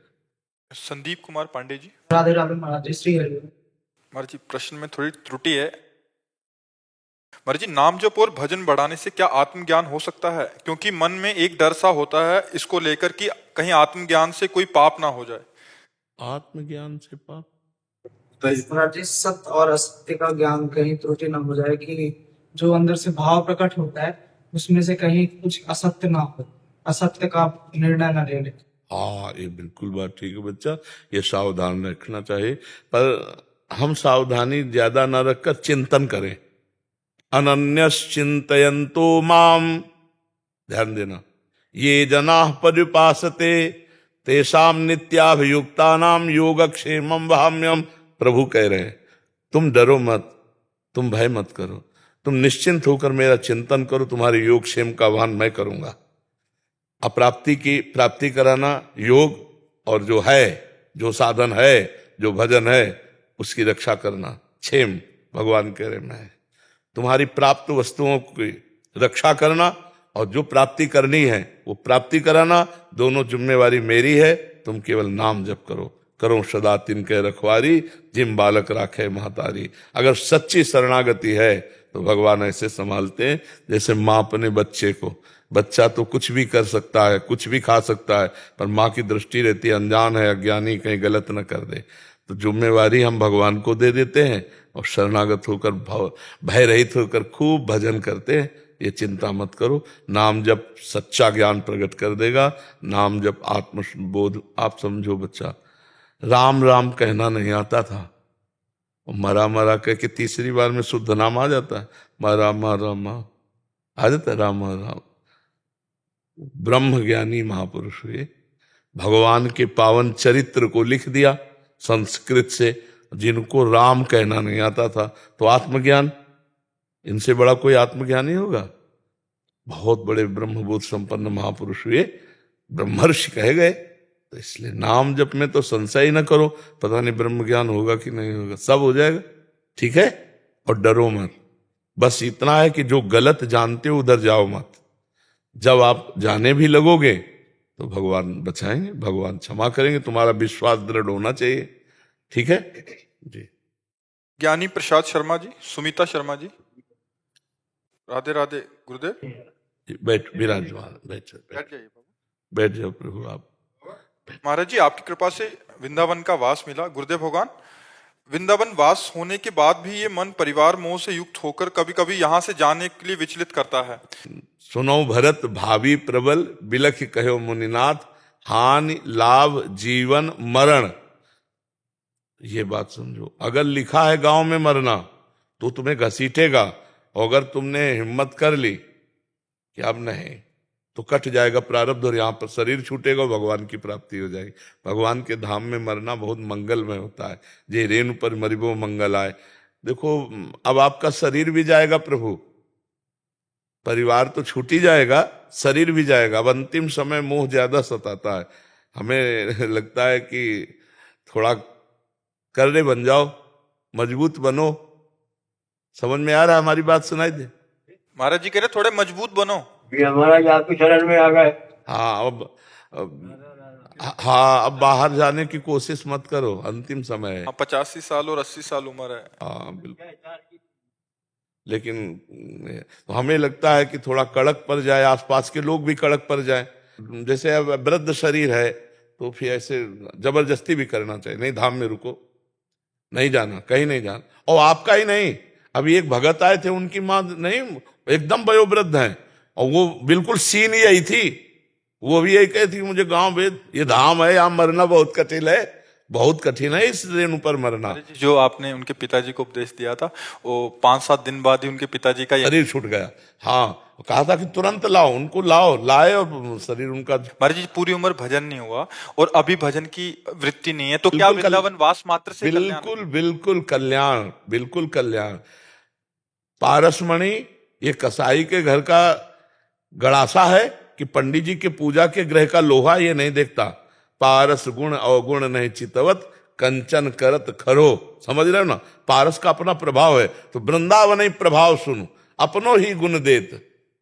संदीप कुमार पांडे जी। राधे राधे महाराज जी, श्री हरि। महाराज जी प्रश्न में थोड़ी त्रुटि है। महाराज जी, नाम जप और भजन बढ़ाने से क्या आत्मज्ञान हो सकता है? क्योंकि मन में एक डर सा होता है इसको लेकर कि कहीं आत्मज्ञान से कोई पाप ना हो जाए। आत्मज्ञान से पाप? महाराज जी, सत्य और असत्य का ज्ञान कहीं त्रुटि ना हो जाए, कि जो अंदर से भाव प्रकट होता है उसमें से कहीं कुछ असत्य ना हो, असत्य का निर्णय न ले ले। हाँ, ये बिल्कुल बात ठीक है बच्चा, ये सावधान रखना चाहिए। पर हम सावधानी ज्यादा न रखकर चिंतन करें। अनन्यश्चिन्तयन्तो माम, ध्यान देना, ये जनाः पर्युपासते तेषाम नित्याभियुक्तानाम योगक्षेमं वहाम्यहम्। प्रभु कह रहे हैं तुम डरो मत, तुम भय मत करो, तुम निश्चिंत होकर मेरा चिंतन करो, तुम्हारे योगक्षेम का वहन मैं करूंगा। अप्राप्ति की प्राप्ति कराना योग, और जो है, जो साधन है, जो भजन है, उसकी रक्षा करना क्षेम। भगवान कह रहे मैं तुम्हारी प्राप्त वस्तुओं की रक्षा करना, और जो प्राप्ति करनी है वो प्राप्ति कराना, दोनों जिम्मेवारी मेरी है। तुम केवल नाम जप करो, करो सदा तिनके रखवारी, जिम बालक राखे महतारी। अगर सच्ची शरणागति है तो भगवान ऐसे संभालते हैं जैसे माँ अपने बच्चे को। बच्चा तो कुछ भी कर सकता है, कुछ भी खा सकता है, पर माँ की दृष्टि रहती है अनजान है, अज्ञानी, कहीं गलत न कर दे। तो जिम्मेवारी हम भगवान को दे देते हैं और शरणागत होकर भय रहित होकर खूब भजन करते हैं। ये चिंता मत करो, नाम जप सच्चा ज्ञान प्रकट कर देगा। नाम जप आत्मबोध। आप समझो बच्चा, राम राम कहना नहीं आता था, मरा मरा कह के तीसरी बार में शुद्ध नाम आ जाता है। मरा मरा आ जाता है राम राम। ब्रह्म ज्ञानी महापुरुष हुए, भगवान के पावन चरित्र को लिख दिया संस्कृत से। जिनको राम कहना नहीं आता था, तो आत्मज्ञान, इनसे बड़ा कोई आत्मज्ञानी होगा? बहुत बड़े ब्रह्मबोध संपन्न महापुरुष हुए, ब्रह्मर्षि कहे गए। तो इसलिए नाम जप में तो संशय ही न करो, पता नहीं ब्रह्म ज्ञान होगा कि नहीं होगा, सब हो जाएगा। ठीक है? और डरो मत, बस इतना है कि जो गलत जानते हो उधर जाओ मत। जब आप जाने भी लगोगे तो भगवान बचाएंगे, भगवान क्षमा करेंगे। तुम्हारा विश्वास दृढ़ होना चाहिए। ठीक है जी। ज्ञानी प्रसाद शर्मा जी, सुमिता शर्मा जी। राधे राधे गुरुदेव। बैठ, विराजमान, बैठ जाइए बाबू। बैठ जाओ प्रभु। आप महाराज जी, आपकी कृपा से वृंदावन का वास मिला। गुरुदेव भगवान, वृंदावन वास होने के बाद भी ये मन परिवार मोह से युक्त होकर कभी कभी यहाँ से जाने के लिए विचलित करता है। सुनो भरत भावी प्रबल, बिलख कहो मुनिनाथ, हानि लाभ जीवन मरण। ये बात समझो, अगर लिखा है गांव में मरना तो तुम्हें घसीटेगा, और अगर तुमने हिम्मत कर ली कि अब नहीं, तो कट जाएगा प्रारब्ध और यहाँ पर शरीर छूटेगा, भगवान की प्राप्ति हो जाएगी। भगवान के धाम में मरना बहुत मंगलमय होता है। जे रेणु पर मरिबो मंगल आए। देखो, अब आपका शरीर भी जाएगा प्रभु, परिवार तो छूट ही जाएगा, शरीर भी जाएगा। अब अंतिम समय मोह ज्यादा सताता है। हमें लगता है कि थोड़ा करने बन जाओ, मजबूत बनो। समझ में आ रहा है हमारी बात? सुनाई दे। महाराज जी कह रहे थोड़े मजबूत बनो। महाराज आपके शरण में आ गए। हाँ, अब बाहर जाने की कोशिश मत करो, अंतिम समय है। 85 साल और 80 साल उम्र है। हाँ बिल्कुल। लेकिन तो हमें लगता है कि थोड़ा कड़क पड़ जाए, आसपास के लोग भी कड़क पड़ जाए, जैसे अब वृद्ध शरीर है तो फिर ऐसे जबरदस्ती भी करना चाहिए, नहीं धाम में रुको, नहीं जाना, कहीं नहीं जाना। और आपका ही नहीं, अभी एक भगत आए थे, उनकी माँ नहीं एकदम वयोवृद्ध हैं, और वो बिल्कुल सीन यही थी, वो भी यही कहती मुझे गांव भेज, ये धाम है, यहाँ मरना बहुत कठिन है, बहुत कठिन है इस रेणु पर मरना। जो आपने उनके पिताजी को उपदेश दिया था, वो 5-7 दिन बाद ही उनके पिताजी का शरीर छूट गया। हाँ, कहा था कि तुरंत लाओ, उनको लाओ, लाए और शरीर उनका। महाराज जी पूरी उम्र भजन नहीं हुआ और अभी भजन की वृत्ति नहीं है, तो क्या बिल्कुल वृंदावन वास मात्र से कल्याण? बिल्कुल बिल्कुल कल्याण, बिल्कुल कल्याण। पारसमणि ये कसाई के घर का गड़ासा है कि पंडित जी के पूजा के ग्रह का लोहा, ये नहीं देखता। पारस गुण अवगुण नहीं चितवत, कंचन करत खरो। समझ रहे हो ना, पारस का अपना प्रभाव है, तो वृंदावन ही प्रभाव सुनो, अपनो ही गुण देत,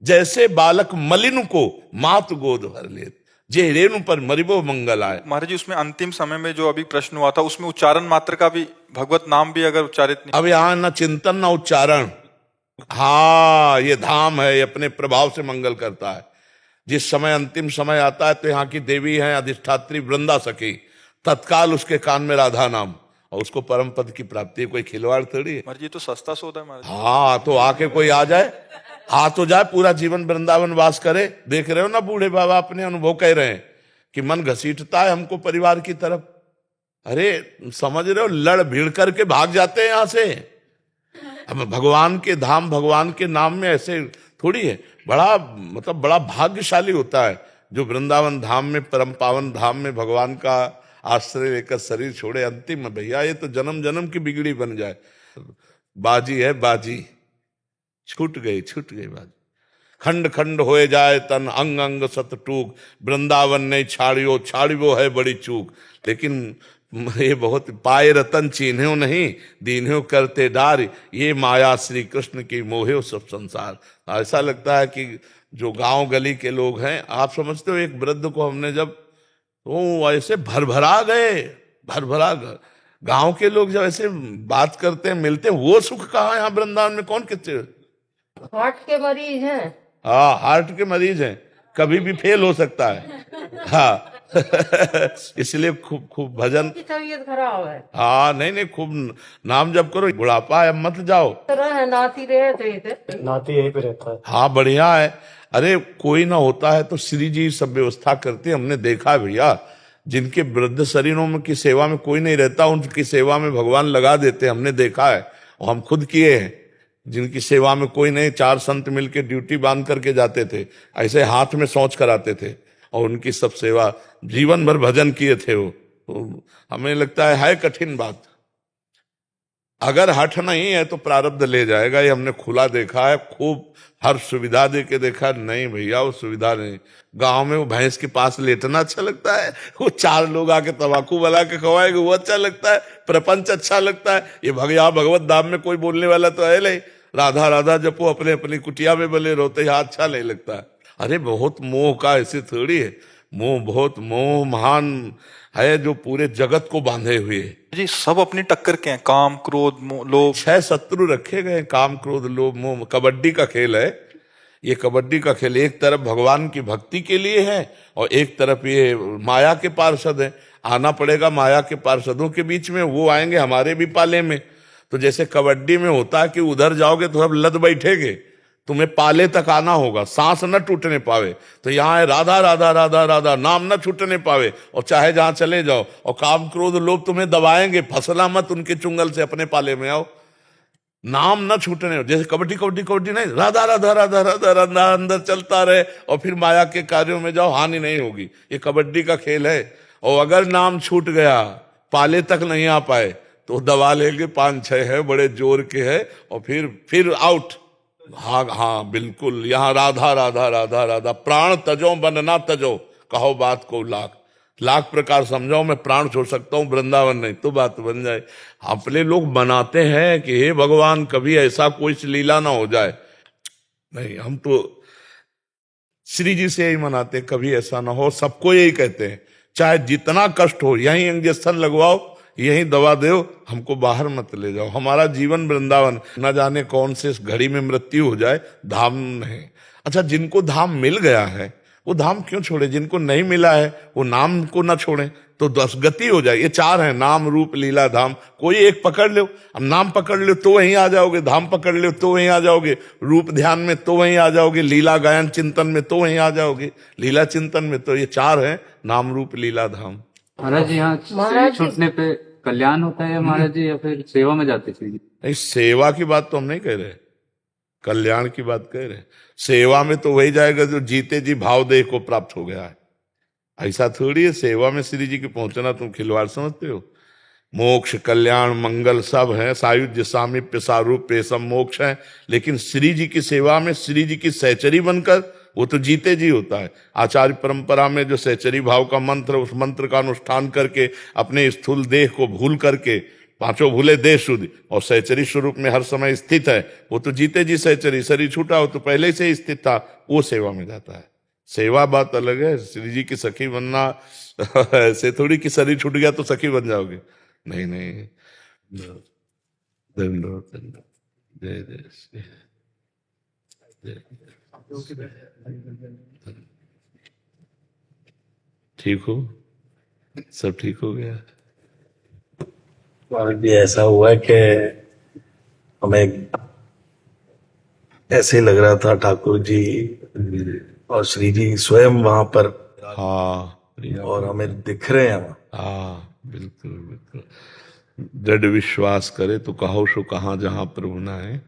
जैसे बालक मलिन को मात गोद भर लेत, जे रेणु पर मरिबो मंगल आए। महाराज जी उसमें अंतिम समय में जो अभी प्रश्न हुआ था, उसमें उच्चारण मात्र का भी भगवत नाम भी अगर उच्चारित नहीं, अब यहाँ न चिंतन न उच्चारण। हाँ, ये धाम है, ये अपने प्रभाव से मंगल करता है। जिस समय अंतिम समय आता है तो यहाँ की देवी है अधिष्ठात्री वृंदा सखी, तत्काल उसके कान में राधा नाम, और उसको परम पद की प्राप्ति। कोई खिलवाड़ थोड़ी है महाराज जी तो सस्ता सौदा है महाराज। हाँ, तो आके कोई आ जाए, आ तो जाए, पूरा जीवन वृंदावन वास करे। देख रहे हो ना, बूढ़े बाबा अपने अनुभव कह रहे हैं कि मन घसीटता है हमको परिवार की तरफ। अरे समझ रहे हो, लड़ भिड़ करके भाग जाते हैं यहां से। अब भगवान के धाम, भगवान के नाम में ऐसे थोड़ी है। बड़ा मतलब बड़ा भाग्यशाली होता है जो वृंदावन धाम में, परम पावन धाम में भगवान का आश्रय लेकर शरीर छोड़े। अंतिम में भैया ये तो जन्म जन्म की बिगड़ी बन जाए। बाजी है बाजी, छूट गई बाजी। खंड खंड होए जाए तन, अंग अंग सत टूक, वृंदावन नहीं छाड़ियो, छाड़ियो है बड़ी चूक। लेकिन ये बहुत पाए रतन चीन्ह्यो नहीं, दीन्ह्यो करते डार, ये माया श्री कृष्ण की मोहे सब संसार। ऐसा लगता है कि जो गांव गली के लोग हैं, आप समझते हो, एक वृद्ध को हमने जब, तो ऐसे भरभरा गए, भरभरा गए। गांव के लोग जब ऐसे बात करते हैं, मिलते हैं, वो सुख कहाँ यहाँ वृंदावन में? कौन कितने हार्ट के मरीज हैं? हाँ, हार्ट के मरीज हैं, कभी भी फेल हो सकता है। हाँ इसलिए खूब खूब भजन। तबीयत खराब है। हाँ, नहीं खूब नाम जप करो, बुढ़ापा है, मत जाओ। है नाती रहे नाती यहीं पे रहता है। हाँ, बढ़िया है। अरे कोई ना होता है तो श्री जी सब व्यवस्था करते, हमने देखा है भैया। जिनके वृद्ध शरीरों में की सेवा में कोई नहीं रहता, उनकी सेवा में भगवान लगा देते, हमने देखा है और हम खुद किए हैं। जिनकी सेवा में कोई नहीं, 4 संत मिलके ड्यूटी बांध करके जाते थे, ऐसे हाथ में सोच कराते थे, और उनकी सब सेवा जीवन भर भजन किए थे वो। तो हमें लगता है कठिन बात। अगर हठ नहीं है तो प्रारब्ध ले जाएगा, ये हमने खुला देखा है। खूब हर सुविधा दे के देखा, नहीं भैया वो सुविधा नहीं। गांव में वो भैंस के पास लेटना अच्छा लगता है, वो 4 लोग आके तंबाकू बना के खवाएंगे, वो अच्छा लगता है, प्रपंच अच्छा लगता है। ये भगवत धाम में कोई बोलने वाला तो है नहीं, राधा राधा जपो, अपने अपनी कुटिया में बने रोते, यहाँ अच्छा नहीं लगता है। अरे बहुत मोह का, ऐसे थोड़ी है। मोह, बहुत मोह महान है जो पूरे जगत को बांधे हुए जी। सब अपनी टक्कर के हैं, काम क्रोध मोह लोभ। 6 शत्रु रखे गए, काम क्रोध लोभ मोह। कबड्डी का खेल है ये, कबड्डी का खेल। एक तरफ भगवान की भक्ति के लिए है और एक तरफ ये माया के पार्षद है। आना पड़ेगा माया के पार्षदों के बीच में, वो आएंगे हमारे भी पाले में। तो जैसे कबड्डी में होता है कि उधर जाओगे तो सब लद बैठेगे, तुम्हें पाले तक आना होगा, सांस न टूटने पावे। तो यहाँ है राधा राधा राधा राधा, नाम न छूटने पावे, और चाहे जहां चले जाओ। और काम क्रोध लोग तुम्हें दबाएंगे, फसला मत उनके चुंगल से, अपने पाले में आओ, नाम न छूटने। जैसे कबड्डी कबड्डी कबड्डी नहीं, राधा राधा राधा राधा राधा अंदर चलता रहे, और फिर माया के कार्यों में जाओ, हानि नहीं होगी। ये कबड्डी का खेल है। और अगर नाम छूट गया, पाले तक नहीं आ पाए, तो दबा लेंगे, 5-6 है, बड़े जोर के है, और फिर आउट। हाँ बिल्कुल, यहाँ राधा राधा राधा राधा। प्राण तजो बन ना तजो, कहो बात को लाख प्रकार समझाओ, मैं प्राण छोड़ सकता हूँ, वृंदावन नहीं तो बात बन जाए। अपने लोग बनाते हैं कि हे भगवान कभी ऐसा कोई लीला ना हो जाए। नहीं, हम तो श्री जी से यही मनाते, कभी ऐसा ना हो। सबको यही कहते हैं, चाहे जितना कष्ट हो, यहीं इंजेक्शन लगवाओ, यही दवा दो, हमको बाहर मत ले जाओ। हमारा जीवन वृंदावन, न जाने कौन से घड़ी में मृत्यु हो जाए, धाम नहीं। अच्छा, जिनको धाम मिल गया है वो धाम क्यों छोड़े? जिनको नहीं मिला है वो नाम को ना छोड़ें तो गति हो जाए। ये चार हैं, नाम रूप लीला धाम। कोई एक पकड़ लो, अब नाम पकड़ लो तो वहीं आ जाओगे, धाम पकड़ लो तो वहीं आ जाओगे, रूप ध्यान में तो वहीं आ जाओगे, लीला गायन चिंतन में तो वहीं आ जाओगे, लीला चिंतन में। तो ये चार हैं, नाम रूप लीला धाम। महाराज जी, यहाँ महाराज जी- छूटने पे कल्याण होता है महाराज जी, या फिर सेवा में जाते चाहिए? नहीं, सेवा की बात तो हम नहीं कह रहे, कल्याण की बात कह रहे। सेवा में तो वही जाएगा जो जीते जी भाव देह को प्राप्त हो गया है। ऐसा थोड़ी है सेवा में श्री जी की पहुंचना तुम खिलवाड़ समझते हो। मोक्ष कल्याण मंगल सब है, सायुज्य सामीप्य सारूप प्रेसम मोक्ष है, लेकिन श्री जी की सेवा में श्री जी की सहचरी बनकर वो तो जीते जी होता है। आचार्य परंपरा में जो सहचरी भाव का मंत्र, उस मंत्र का अनुष्ठान करके अपने स्थूल देह को भूल करके, पांचों भूले देह शुद्ध और सहचरी स्वरूप में हर समय स्थित है, वो तो जीते जी सहचरी। शरीर छूटा हो तो पहले से ही स्थित था, वो सेवा में जाता है। सेवा बात अलग है, श्री जी की सखी बनना ऐसे थोड़ी कि शरीर छूट गया तो सखी बन जाओगे। नहीं नहीं, दंडवत दंडवत, जय जय श्री जय। ठीक हो? सब ठीक हो गया? महाराज जी, ऐसा हुआ है कि हमें ऐसे ही लग रहा था ठाकुर जी और श्री जी स्वयं वहां पर, हाँ, और हमें दिख रहे हैं वहां। हाँ बिल्कुल बिल्कुल। दृढ़ विश्वास करे तो कहो सो कहाँ जहां प्रभु ना है।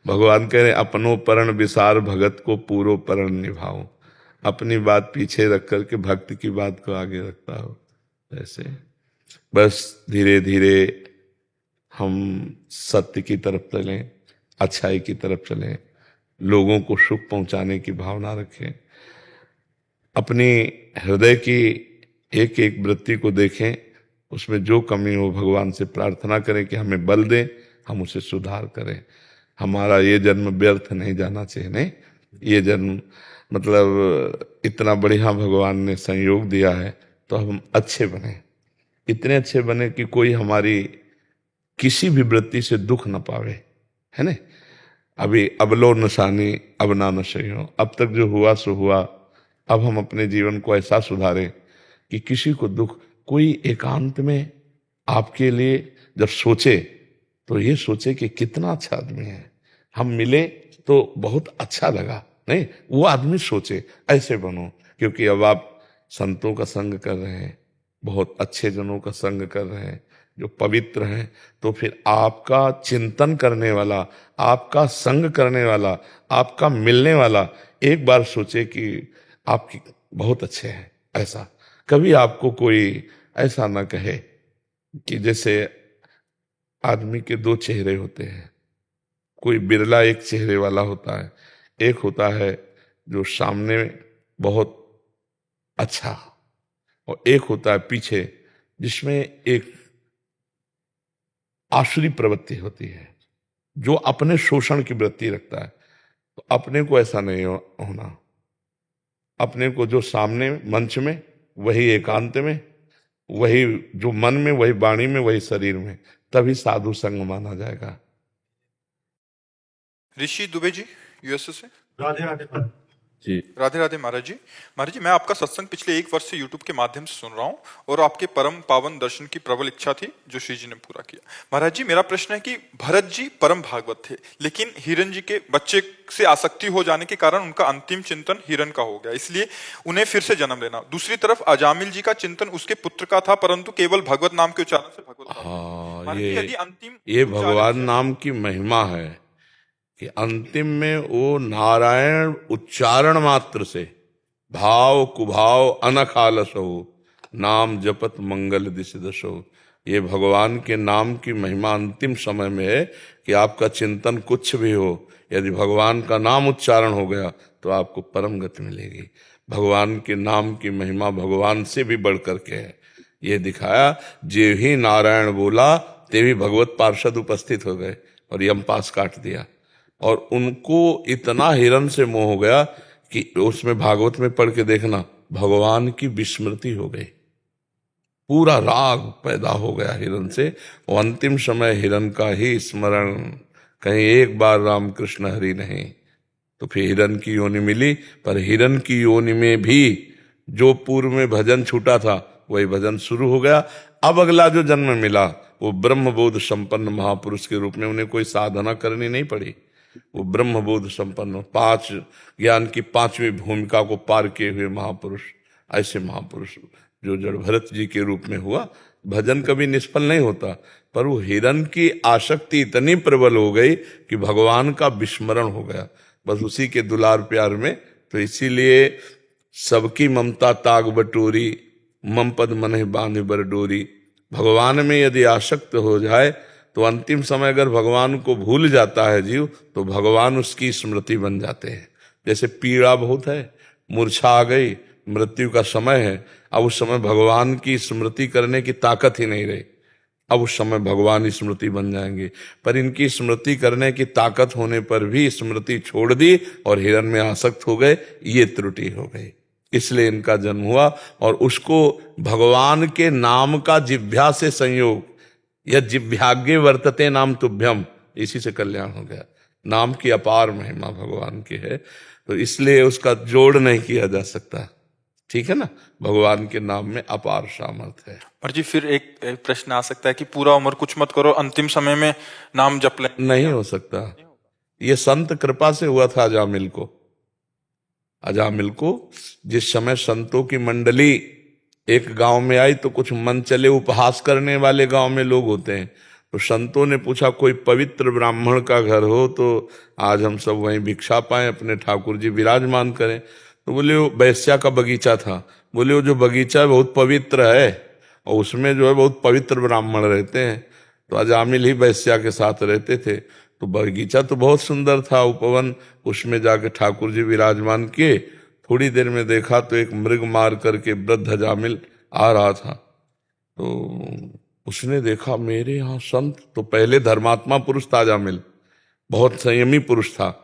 भगवान कह रहे अपनो परण विसार भगत को पूरो परण निभाओ। अपनी बात पीछे रख करके भक्त की बात को आगे रखता हो। ऐसे बस धीरे धीरे हम सत्य की तरफ चलें, अच्छाई की तरफ चलें, लोगों को सुख पहुंचाने की भावना रखें, अपनी हृदय की एक एक वृत्ति को देखें, उसमें जो कमी हो भगवान से प्रार्थना करें कि हमें बल दें, हम उसे सुधार करें। हमारा ये जन्म व्यर्थ नहीं जाना चाहिए। नहीं, ये जन्म मतलब इतना बढ़िया भगवान ने संयोग दिया है, तो हम अच्छे बने, इतने अच्छे बने कि कोई हमारी किसी भी वृत्ति से दुख न पावे, है ना। अभी अबलो नशानी अब ना नशइयो, अब तक जो हुआ सो हुआ। अब हम अपने जीवन को ऐसा सुधारें कि किसी को दुख, कोई एकांत में आपके लिए जब सोचे तो ये सोचे कि कितना अच्छा आदमी है, हम मिले तो बहुत अच्छा लगा। नहीं, वो आदमी सोचे, ऐसे बनो। क्योंकि अब आप संतों का संग कर रहे हैं, बहुत अच्छे जनों का संग कर रहे हैं जो पवित्र हैं, तो फिर आपका चिंतन करने वाला, आपका संग करने वाला, आपका मिलने वाला एक बार सोचे कि आपकी बहुत अच्छे हैं। ऐसा कभी आपको कोई ऐसा ना कहे कि जैसे आदमी के दो चेहरे होते हैं, कोई बिरला एक चेहरे वाला होता है, एक होता है जो सामने बहुत अच्छा, और एक होता है पीछे जिसमें एक आसुरी प्रवृत्ति होती है, जो अपने शोषण की वृत्ति रखता है। तो अपने को ऐसा नहीं होना। अपने को जो सामने मंच में, वही एकांत में, वही जो मन में, वही वाणी में, वही शरीर में, तभी साधु संग माना जाएगा। ऋषि दुबे जी यूएसए से। राधे राधे जी, राधे राधे महाराज जी। महाराज जी, मैं आपका सत्संग पिछले 1 वर्ष से यूट्यूब के माध्यम से सुन रहा हूँ और आपके परम पावन दर्शन की प्रबल इच्छा थी जो श्री जी ने पूरा किया। महाराज जी, मेरा प्रश्न है कि भरत जी परम भागवत थे, लेकिन हिरण जी के बच्चे से आसक्ति हो जाने के कारण उनका अंतिम चिंतन हिरण का हो गया, इसलिए उन्हें फिर से जन्म लेना। दूसरी तरफ अजामिल जी का चिंतन उसके पुत्र का था, परंतु केवल भगवत नाम के उच्चारण से भगवत। हाँ, यदि अंतिम ये भगवान नाम की महिमा है कि अंतिम में वो नारायण उच्चारण मात्र से भाव कुभाव अनख आलस हो, नाम जपत मंगल दिश दशो। ये भगवान के नाम की महिमा अंतिम समय में है कि आपका चिंतन कुछ भी हो, यदि भगवान का नाम उच्चारण हो गया तो आपको परम गति मिलेगी। भगवान के नाम की महिमा भगवान से भी बढ़ करके है। ये दिखाया, जे ही नारायण बोला ते भी भगवत पार्षद उपस्थित हो गए और यम पास काट दिया, और उनको इतना हिरण से मोह हो गया कि उसमें भागवत में पढ़ के देखना, भगवान की विस्मृति हो गई, पूरा राग पैदा हो गया हिरण से। और अंतिम समय हिरण का ही स्मरण, कहीं एक बार राम कृष्ण हरि नहीं, तो फिर हिरण की योनि मिली, पर हिरण की योनि में भी जो पूर्व में भजन छूटा था वही भजन शुरू हो गया। अब अगला जो जन्म मिला वो ब्रह्मबोध संपन्न महापुरुष के रूप में, उन्हें कोई साधना करनी नहीं पड़ी। वो ब्रह्मबोध संपन्न 5 ज्ञान की 5वीं भूमिका को पार किए हुए महापुरुष, ऐसे महापुरुष जो जड़ भरत जी के रूप में हुआ। भजन कभी निष्फल नहीं होता, पर वो हिरण की आसक्ति इतनी प्रबल हो गई कि भगवान का विस्मरण हो गया बस उसी के दुलार प्यार में। तो इसीलिए सबकी ममता ताग बटोरी, मम पद मनहि बांधे बर डोरी। भगवान में यदि आसक्त हो जाए तो अंतिम समय अगर भगवान को भूल जाता है जीव, तो भगवान उसकी स्मृति बन जाते हैं। जैसे पीड़ा बहुत है, मूर्छा आ गई, मृत्यु का समय है, अब उस समय भगवान की स्मृति करने की ताकत ही नहीं रही, अब उस समय भगवान स्मृति बन जाएंगे। पर इनकी स्मृति करने की ताकत होने पर भी स्मृति छोड़ दी और हिरण में आसक्त हो गए, ये त्रुटि हो गई, इसलिए इनका जन्म हुआ। और उसको भगवान के नाम का जिह्वा से संयोग, यह जिह्वाग्ये वर्तते नाम तुभ्यम, इसी से कल्याण हो गया। नाम की अपार महिमा भगवान की है, तो इसलिए उसका जोड़ नहीं किया जा सकता। ठीक है ना, भगवान के नाम में अपार सामर्थ्य है। और जी फिर एक प्रश्न आ सकता है कि पूरा उम्र कुछ मत करो, अंतिम समय में नाम जप ले। नहीं हो सकता। ये संत कृपा से हुआ था अजामिल को। अजामिल को जिस समय संतों की मंडली एक गांव में आई, तो कुछ मन चले उपहास करने वाले गांव में लोग होते हैं, तो संतों ने पूछा कोई पवित्र ब्राह्मण का घर हो तो आज हम सब वहीं भिक्षा पाएं, अपने ठाकुर जी विराजमान करें। तो बोले वो वैश्या का बगीचा था। बोले वो जो बगीचा है बहुत पवित्र है और उसमें जो है बहुत पवित्र ब्राह्मण रहते हैं। तो अजामिल ही वैश्या के साथ रहते थे। तो बगीचा तो बहुत सुंदर था, उपवन, उसमें जाके ठाकुर जी विराजमान किए। थोड़ी देर में देखा तो एक मृग मार करके वृद्ध अजामिल आ रहा था। तो उसने देखा मेरे यहाँ संत, तो पहले धर्मात्मा पुरुष था अजामिल, बहुत संयमी पुरुष था।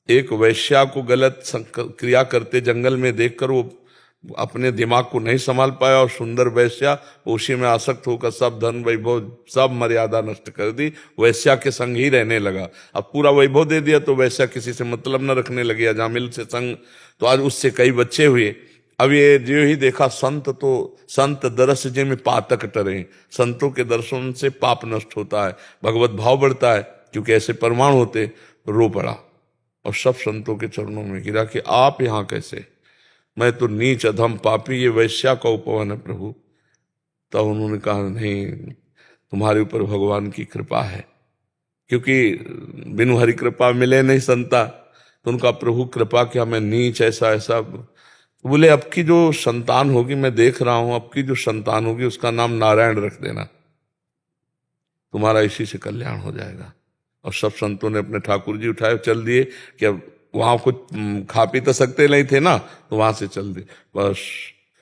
एक वैश्या को गलत क्रिया करते जंगल में देखकर वो अपने दिमाग को नहीं संभाल पाया और सुंदर वैश्या उसी में आसक्त होकर सब धन वैभव सब मर्यादा नष्ट कर दी, वैश्या के संग ही रहने लगा। अब पूरा वैभव दे दिया तो वैश्या किसी से मतलब न रखने लगी, अजामिल से संग। तो आज उससे कई बच्चे हुए। अब ये जो ही देखा संत, तो संत दरस जे में पातक टरे, संतों के दर्शन से पाप नष्ट होता है, भगवत भाव बढ़ता है, क्योंकि ऐसे प्रमाण होते। रो पड़ा और सब संतों के चरणों में गिरा कि आप यहाँ कैसे, मैं तो नीच अधम पापी, ये वैश्या का उपवन है प्रभु। तब उन्होंने कहा नहीं, तुम्हारे ऊपर भगवान की कृपा है, क्योंकि बिनु हरि कृपा मिले नहीं संता। तो उनका प्रभु कृपा किया, मैं नीच ऐसा ऐसा। बोले अब की जो संतान होगी, मैं देख रहा हूं, अब की जो संतान होगी उसका नाम नारायण रख देना, तुम्हारा इसी से कल्याण हो जाएगा। और सब संतों ने अपने ठाकुर जी उठाए चल दिए कि अब वहां कुछ खा पी तो सकते नहीं थे ना, तो वहां से चल दिए। बस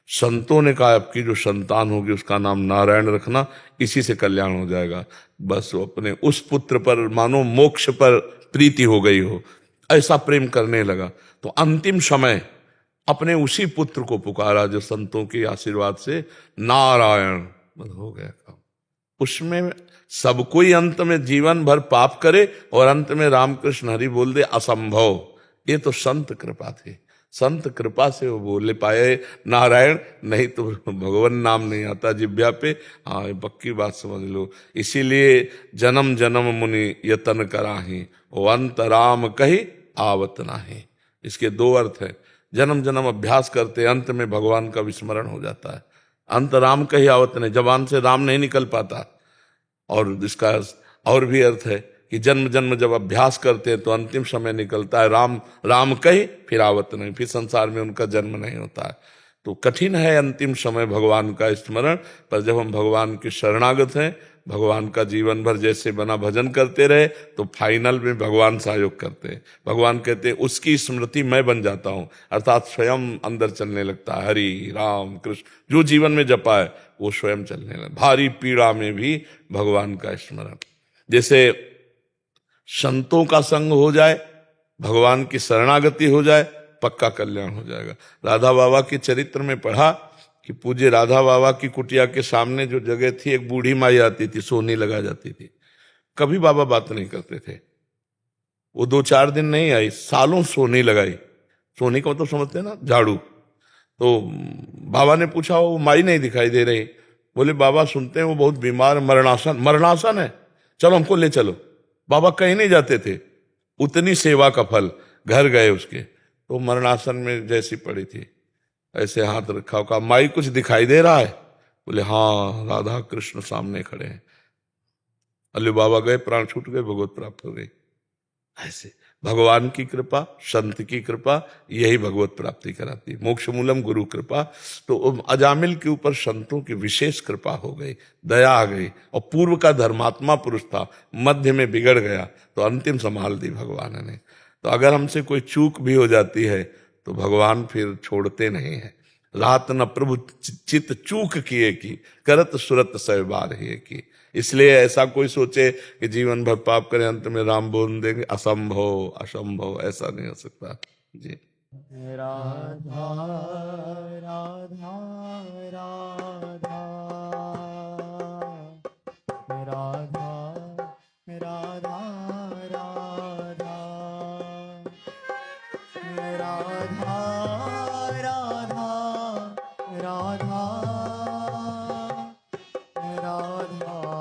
संतों ने कहा अब की जो संतान होगी उसका नाम नारायण रखना, इसी से कल्याण हो जाएगा। बस वो अपने उस पुत्र पर मानो मोक्ष पर प्रीति हो गई हो, ऐसा प्रेम करने लगा। तो अंतिम समय अपने उसी पुत्र को पुकारा जो संतों के आशीर्वाद से नारायण हो गया काम। उसमें सब कोई अंत में जीवन भर पाप करे और अंत में रामकृष्ण हरि बोल दे, असंभव। ये तो संत कृपा थी, संत कृपा से वो बोले पाए नारायण, नहीं तो भगवान नाम नहीं आता जिह्वा पे। हाँ, पक्की बात समझ लो। इसीलिए जन्म जन्म मुनि यतन कराही, ओ अंत राम कही आवत नाही। इसके 2 अर्थ है। जन्म जन्म अभ्यास करते, अंत में भगवान का विस्मरण हो जाता है। अंत राम कही आवत नहीं, जबान से राम नहीं निकल पाता। और इसका और भी अर्थ है कि जन्म जन्म जब अभ्यास करते हैं तो अंतिम समय निकलता है राम राम कही फिर आवत नहीं, फिर संसार में उनका जन्म नहीं होता है। तो कठिन है अंतिम समय भगवान का स्मरण, पर जब हम भगवान के शरणागत हैं, भगवान का जीवन भर जैसे बना भजन करते रहे, तो फाइनल में भगवान सहयोग करते हैं। भगवान कहते हैं उसकी स्मृति मैं बन जाता हूं, अर्थात स्वयं अंदर चलने लगता है। हरि राम कृष्ण जो जीवन में जपा है वो स्वयं चलने लगता। भारी पीड़ा में भी भगवान का स्मरण। जैसे संतों का संग हो जाए, भगवान की शरणागति हो जाए, पक्का कल्याण हो जाएगा। राधा बाबा के चरित्र में पढ़ा कि पूज्य राधा बाबा की कुटिया के सामने जो जगह थी, एक बूढ़ी माई आती थी, सोनी लगा जाती थी। कभी बाबा बात नहीं करते थे, वो 2-4 दिन नहीं आई, सालों सोनी लगाई। सोनी का मतलब समझते हैं ना, झाड़ू। तो बाबा ने पूछा, वो माई नहीं दिखाई दे रही। बोले बाबा सुनते हैं वो बहुत बीमार, मरणासन। मरणासन है, चलो हमको ले चलो। बाबा कहीं नहीं जाते थे, उतनी सेवा का फल। घर गए उसके, तो मरणासन में जैसी पड़ी थी, ऐसे हाथ रखा, कहा माई कुछ दिखाई दे रहा है? बोले हाँ, राधा कृष्ण सामने खड़े हैं। अल्ले बाबा गए, प्राण छूट गए, भगवत प्राप्त हो गई। ऐसे भगवान की कृपा, संत की कृपा, यही भगवत प्राप्ति कराती है। मोक्ष मूलम गुरु कृपा। तो अजामिल के ऊपर संतों की विशेष कृपा हो गई, दया आ गई। और पूर्व का धर्मात्मा पुरुष था, मध्य में बिगड़ गया, तो अंतिम संभाल दी भगवान ने। तो अगर हमसे कोई चूक भी हो जाती है तो भगवान फिर छोड़ते नहीं है। रात न प्रभु चित चूक किए की, करत सुरत सहबार ही की। इसलिए ऐसा कोई सोचे कि जीवन भर पाप करे, अंत में राम बोल देंगे, असंभव असंभव, ऐसा नहीं हो सकता जी। राधा राधा राधा राधा राधा राधा राधा राधा राधा राधा